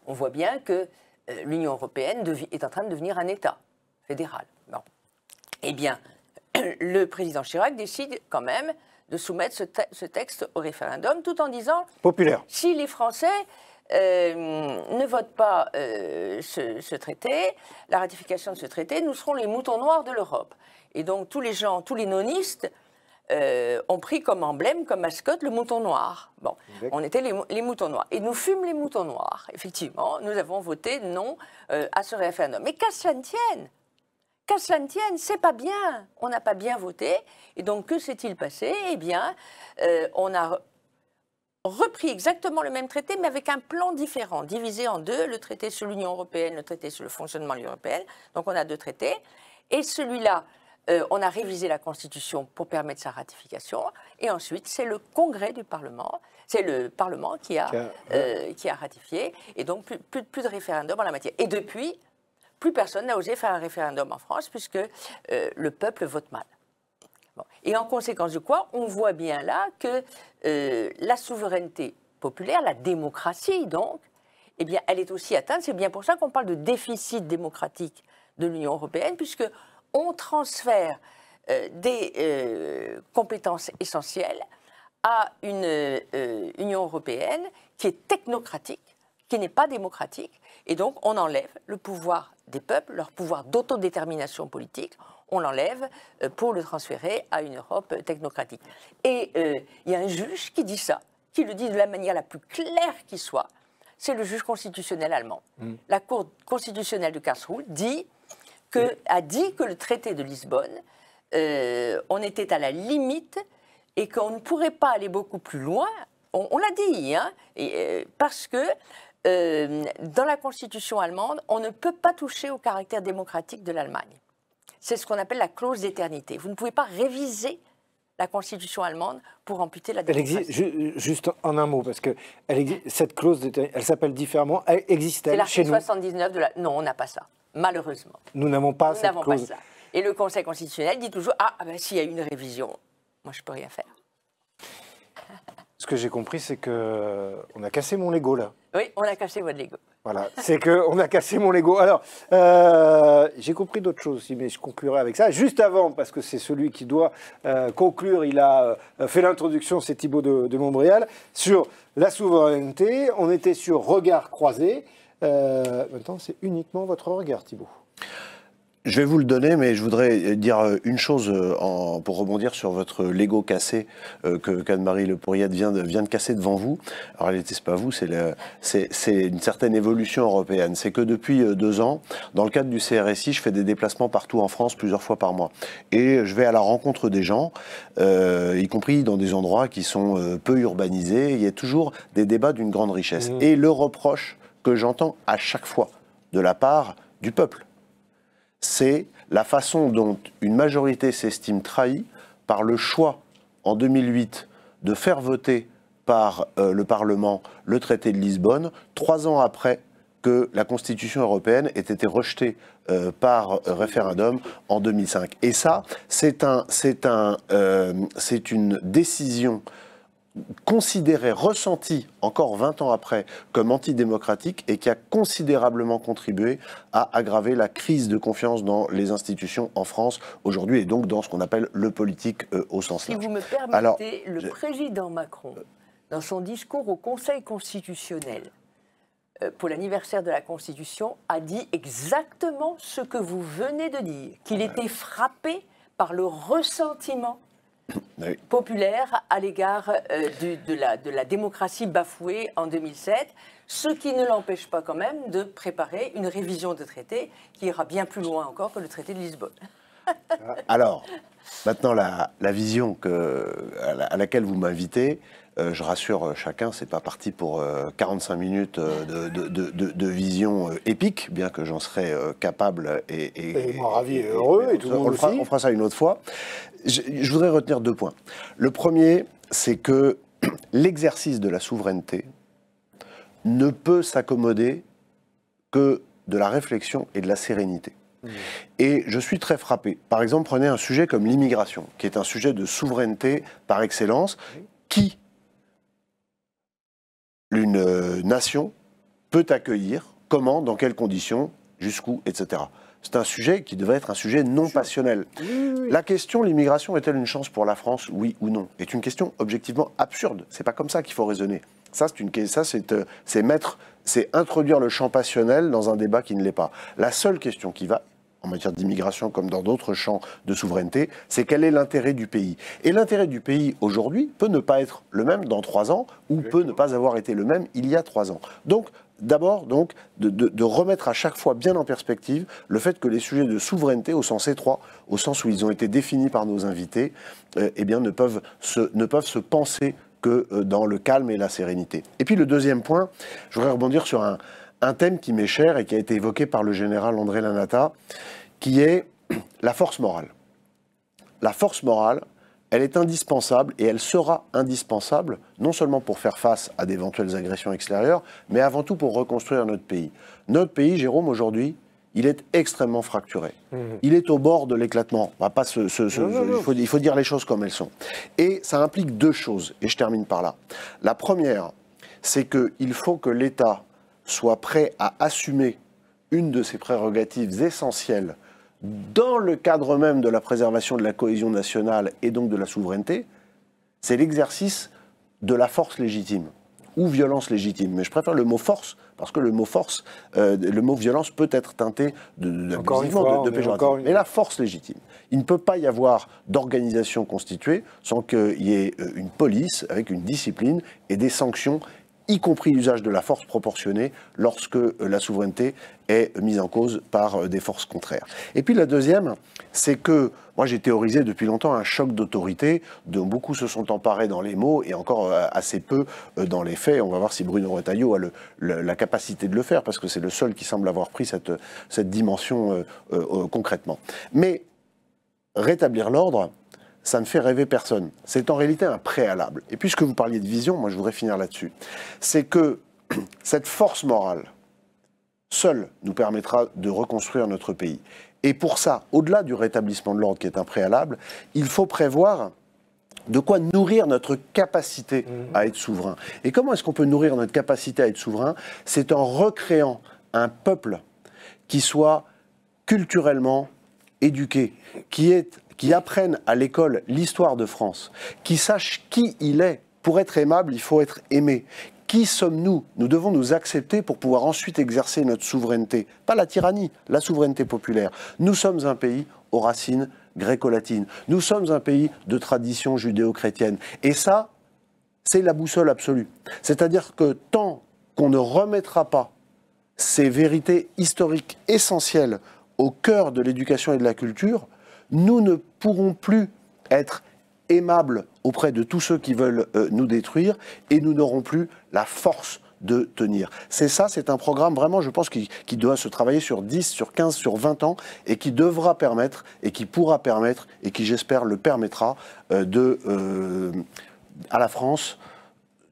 On voit bien que l'Union européenne est en train de devenir un État fédéral. Bon. Eh bien, le président Chirac décide quand même de soumettre ce texte au référendum, tout en disant... Populaire. Si les Français ne votent pas ce traité, la ratification de ce traité, nous serons les moutons noirs de l'Europe. Et donc tous les nonistes ont pris comme emblème, comme mascotte, le mouton noir. Bon, on était les moutons noirs. Et nous fûmes les moutons noirs. Effectivement, nous avons voté non à ce référendum. Mais qu'à cela ne tienne, c'est pas bien. On n'a pas bien voté. Et donc, que s'est-il passé? Eh bien, on a repris exactement le même traité, mais avec un plan différent, divisé en deux, le traité sur l'Union européenne, le traité sur le fonctionnement de l'Union européenne. Donc, on a deux traités. Et celui-là, on a révisé la Constitution pour permettre sa ratification. Et ensuite, c'est le Congrès du Parlement, c'est le Parlement qui a ratifié. Et donc, plus de référendum en la matière. Et depuis, plus personne n'a osé faire un référendum en France, puisque le peuple vote mal. Bon. Et en conséquence de quoi, on voit bien là que la souveraineté populaire, la démocratie donc, eh bien, elle est aussi atteinte. C'est bien pour ça qu'on parle de déficit démocratique de l'Union européenne, puisque on transfère des compétences essentielles à une Union européenne qui est technocratique, qui n'est pas démocratique, et donc on enlève le pouvoir des peuples, leur pouvoir d'autodétermination politique, on l'enlève pour le transférer à une Europe technocratique. Et il y a un juge qui dit ça, qui le dit de la manière la plus claire qui soit, c'est le juge constitutionnel allemand. La Cour constitutionnelle de Karlsruhe a dit que le traité de Lisbonne, on était à la limite et qu'on ne pourrait pas aller beaucoup plus loin. On l'a dit, hein, parce que dans la constitution allemande, on ne peut pas toucher au caractère démocratique de l'Allemagne. C'est ce qu'on appelle la clause d'éternité. Vous ne pouvez pas réviser la constitution allemande pour amputer la démocratie. Elle existe, juste en un mot, parce que cette clause d'éternité, elle s'appelle différemment, existe-t-elle chez nous? C'est l'article 79 de la... Non, on n'a pas ça, malheureusement. Nous n'avons pas cette clause. Pas ça. Et le Conseil constitutionnel dit toujours, ben, s'il y a une révision, moi je ne peux rien faire. Ce que j'ai compris, c'est qu'on a cassé mon Lego, là. Oui, on a cassé votre Lego. Voilà, c'est qu'on a cassé mon Lego. Alors, j'ai compris d'autres choses aussi, mais je conclurai avec ça. Juste avant, parce que c'est celui qui doit conclure, il a fait l'introduction, c'est Thibaut de Montbrial, sur la souveraineté. On était sur regard croisé. Maintenant, c'est uniquement votre regard, Thibaut. Je vais vous le donner, mais je voudrais dire une chose pour rebondir sur votre Lego cassé qu'Anne-Marie Le Pourriette vient de casser devant vous. En réalité, c'est pas vous, c'est une certaine évolution européenne. C'est que depuis 2 ans, dans le cadre du CRSI, je fais des déplacements partout en France, plusieurs fois par mois. Et je vais à la rencontre des gens, y compris dans des endroits qui sont peu urbanisés. Il y a toujours des débats d'une grande richesse. Et le reproche que j'entends à chaque fois de la part du peuple, c'est la façon dont une majorité s'estime trahie par le choix, en 2008, de faire voter par le Parlement le traité de Lisbonne, 3 ans après que la Constitution européenne ait été rejetée par référendum en 2005. Et ça, c'est une décision considérée, ressentie encore 20 ans après comme antidémocratique et qui a considérablement contribué à aggraver la crise de confiance dans les institutions en France aujourd'hui et donc dans ce qu'on appelle le politique au sens large. Si vous me permettez, le président Macron, dans son discours au Conseil constitutionnel, pour l'anniversaire de la Constitution, a dit exactement ce que vous venez de dire, qu'il était frappé par le ressentiment populaire à l'égard de la démocratie bafouée en 2007, ce qui ne l'empêche pas quand même de préparer une révision de traité qui ira bien plus loin encore que le traité de Lisbonne. Alors, maintenant la vision à laquelle vous m'invitez, je rassure chacun, c'est pas parti pour 45 minutes de vision épique, bien que j'en serais capable et moi ravi et heureux, et tout le monde aussi. On fera ça une autre fois. Je voudrais retenir 2 points. Le premier, c'est que l'exercice de la souveraineté ne peut s'accommoder que de la réflexion et de la sérénité. Et je suis très frappé. Par exemple, prenez un sujet comme l'immigration, qui est un sujet de souveraineté par excellence, qui une nation peut accueillir, comment, dans quelles conditions, jusqu'où, etc. C'est un sujet qui devrait être un sujet non passionnel. Oui. La question, l'immigration est-elle une chance pour la France, oui ou non, est une question objectivement absurde. C'est pas comme ça qu'il faut raisonner. Ça, c'est introduire le champ passionnel dans un débat qui ne l'est pas. La seule question qui va, en matière d'immigration comme dans d'autres champs de souveraineté, c'est quel est l'intérêt du pays. Et l'intérêt du pays aujourd'hui peut ne pas être le même dans 3 ans ou peut ne pas avoir été le même il y a 3 ans. Donc, d'abord, de remettre à chaque fois bien en perspective le fait que les sujets de souveraineté, au sens étroit, au sens où ils ont été définis par nos invités, eh bien, ne peuvent se penser que dans le calme et la sérénité. Et puis le deuxième point, je voudrais rebondir sur un thème qui m'est cher et qui a été évoqué par le général André Lanata, qui est la force morale. La force morale, elle est indispensable et elle sera indispensable non seulement pour faire face à d'éventuelles agressions extérieures, mais avant tout pour reconstruire notre pays. Notre pays, Jérôme, aujourd'hui, il est extrêmement fracturé. Il est au bord de l'éclatement. On va pas il faut dire les choses comme elles sont. Et ça implique 2 choses, et je termine par là. La première, c'est qu'il faut que l'État soit prêt à assumer une de ses prérogatives essentielles dans le cadre même de la préservation de la cohésion nationale et donc de la souveraineté, c'est l'exercice de la force légitime ou violence légitime. Mais je préfère le mot force, parce que le mot force, le mot violence peut être teinté de péjoratif. Mais la force légitime. Il ne peut pas y avoir d'organisation constituée sans qu'il y ait une police avec une discipline et des sanctions, y compris l'usage de la force proportionnée lorsque la souveraineté est mise en cause par des forces contraires. Et puis la deuxième, c'est que moi j'ai théorisé depuis longtemps un choc d'autorité dont beaucoup se sont emparés dans les mots et encore assez peu dans les faits. On va voir si Bruno Retailleau a la capacité de le faire, parce que c'est le seul qui semble avoir pris cette dimension concrètement. Mais rétablir l'ordre, ça ne fait rêver personne. C'est en réalité un préalable. Et puisque vous parliez de vision, moi je voudrais finir là-dessus. C'est que cette force morale, seule, nous permettra de reconstruire notre pays. Et pour ça, au-delà du rétablissement de l'ordre qui est un préalable, il faut prévoir de quoi nourrir notre capacité à être souverain. Et comment est-ce qu'on peut nourrir notre capacité à être souverain? C'est en recréant un peuple qui soit culturellement éduqué, qui apprennent à l'école l'histoire de France, qui sachent qui il est. Pour être aimable, il faut être aimé. Qui sommes-nous? Nous devons nous accepter pour pouvoir ensuite exercer notre souveraineté. Pas la tyrannie, la souveraineté populaire. Nous sommes un pays aux racines gréco-latines. Nous sommes un pays de tradition judéo-chrétienne. Et ça, c'est la boussole absolue. C'est-à-dire que tant qu'on ne remettra pas ces vérités historiques essentielles au cœur de l'éducation et de la culture, nous ne pourrons plus être aimables auprès de tous ceux qui veulent nous détruire et nous n'aurons plus la force de tenir. C'est ça, c'est un programme vraiment, je pense, qui doit se travailler sur 10, sur 15, sur 20 ans et qui devra permettre et qui pourra permettre et qui, j'espère, le permettra à la France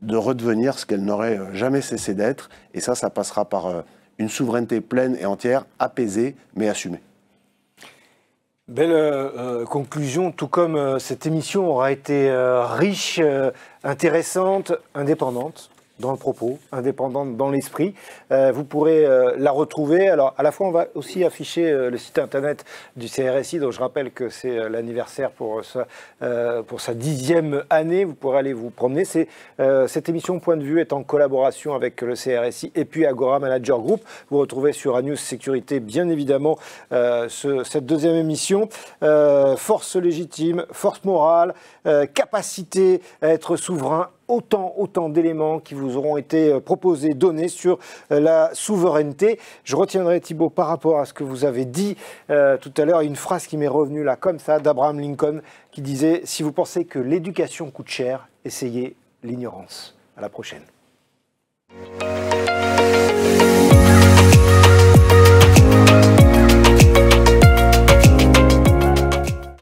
de redevenir ce qu'elle n'aurait jamais cessé d'être. Et ça passera par une souveraineté pleine et entière, apaisée, mais assumée. Belle conclusion, tout comme cette émission aura été riche, intéressante, indépendante dans le propos, indépendante dans l'esprit. Vous pourrez la retrouver. Alors, à la fois, on va aussi afficher le site internet du CRSI, dont je rappelle que c'est l'anniversaire pour sa 10e année. Vous pourrez aller vous promener. Cette émission Point de vue est en collaboration avec le CRSI et puis Agora Manager Group. Vous retrouvez sur ANews Sécurité, bien évidemment, cette deuxième émission. Force légitime, force morale, capacité à être souverain. Autant d'éléments qui vous auront été proposés, donnés sur la souveraineté. Je retiendrai, Thibault, par rapport à ce que vous avez dit tout à l'heure, une phrase qui m'est revenue là, comme ça, d'Abraham Lincoln, qui disait « Si vous pensez que l'éducation coûte cher, essayez l'ignorance ». À la prochaine.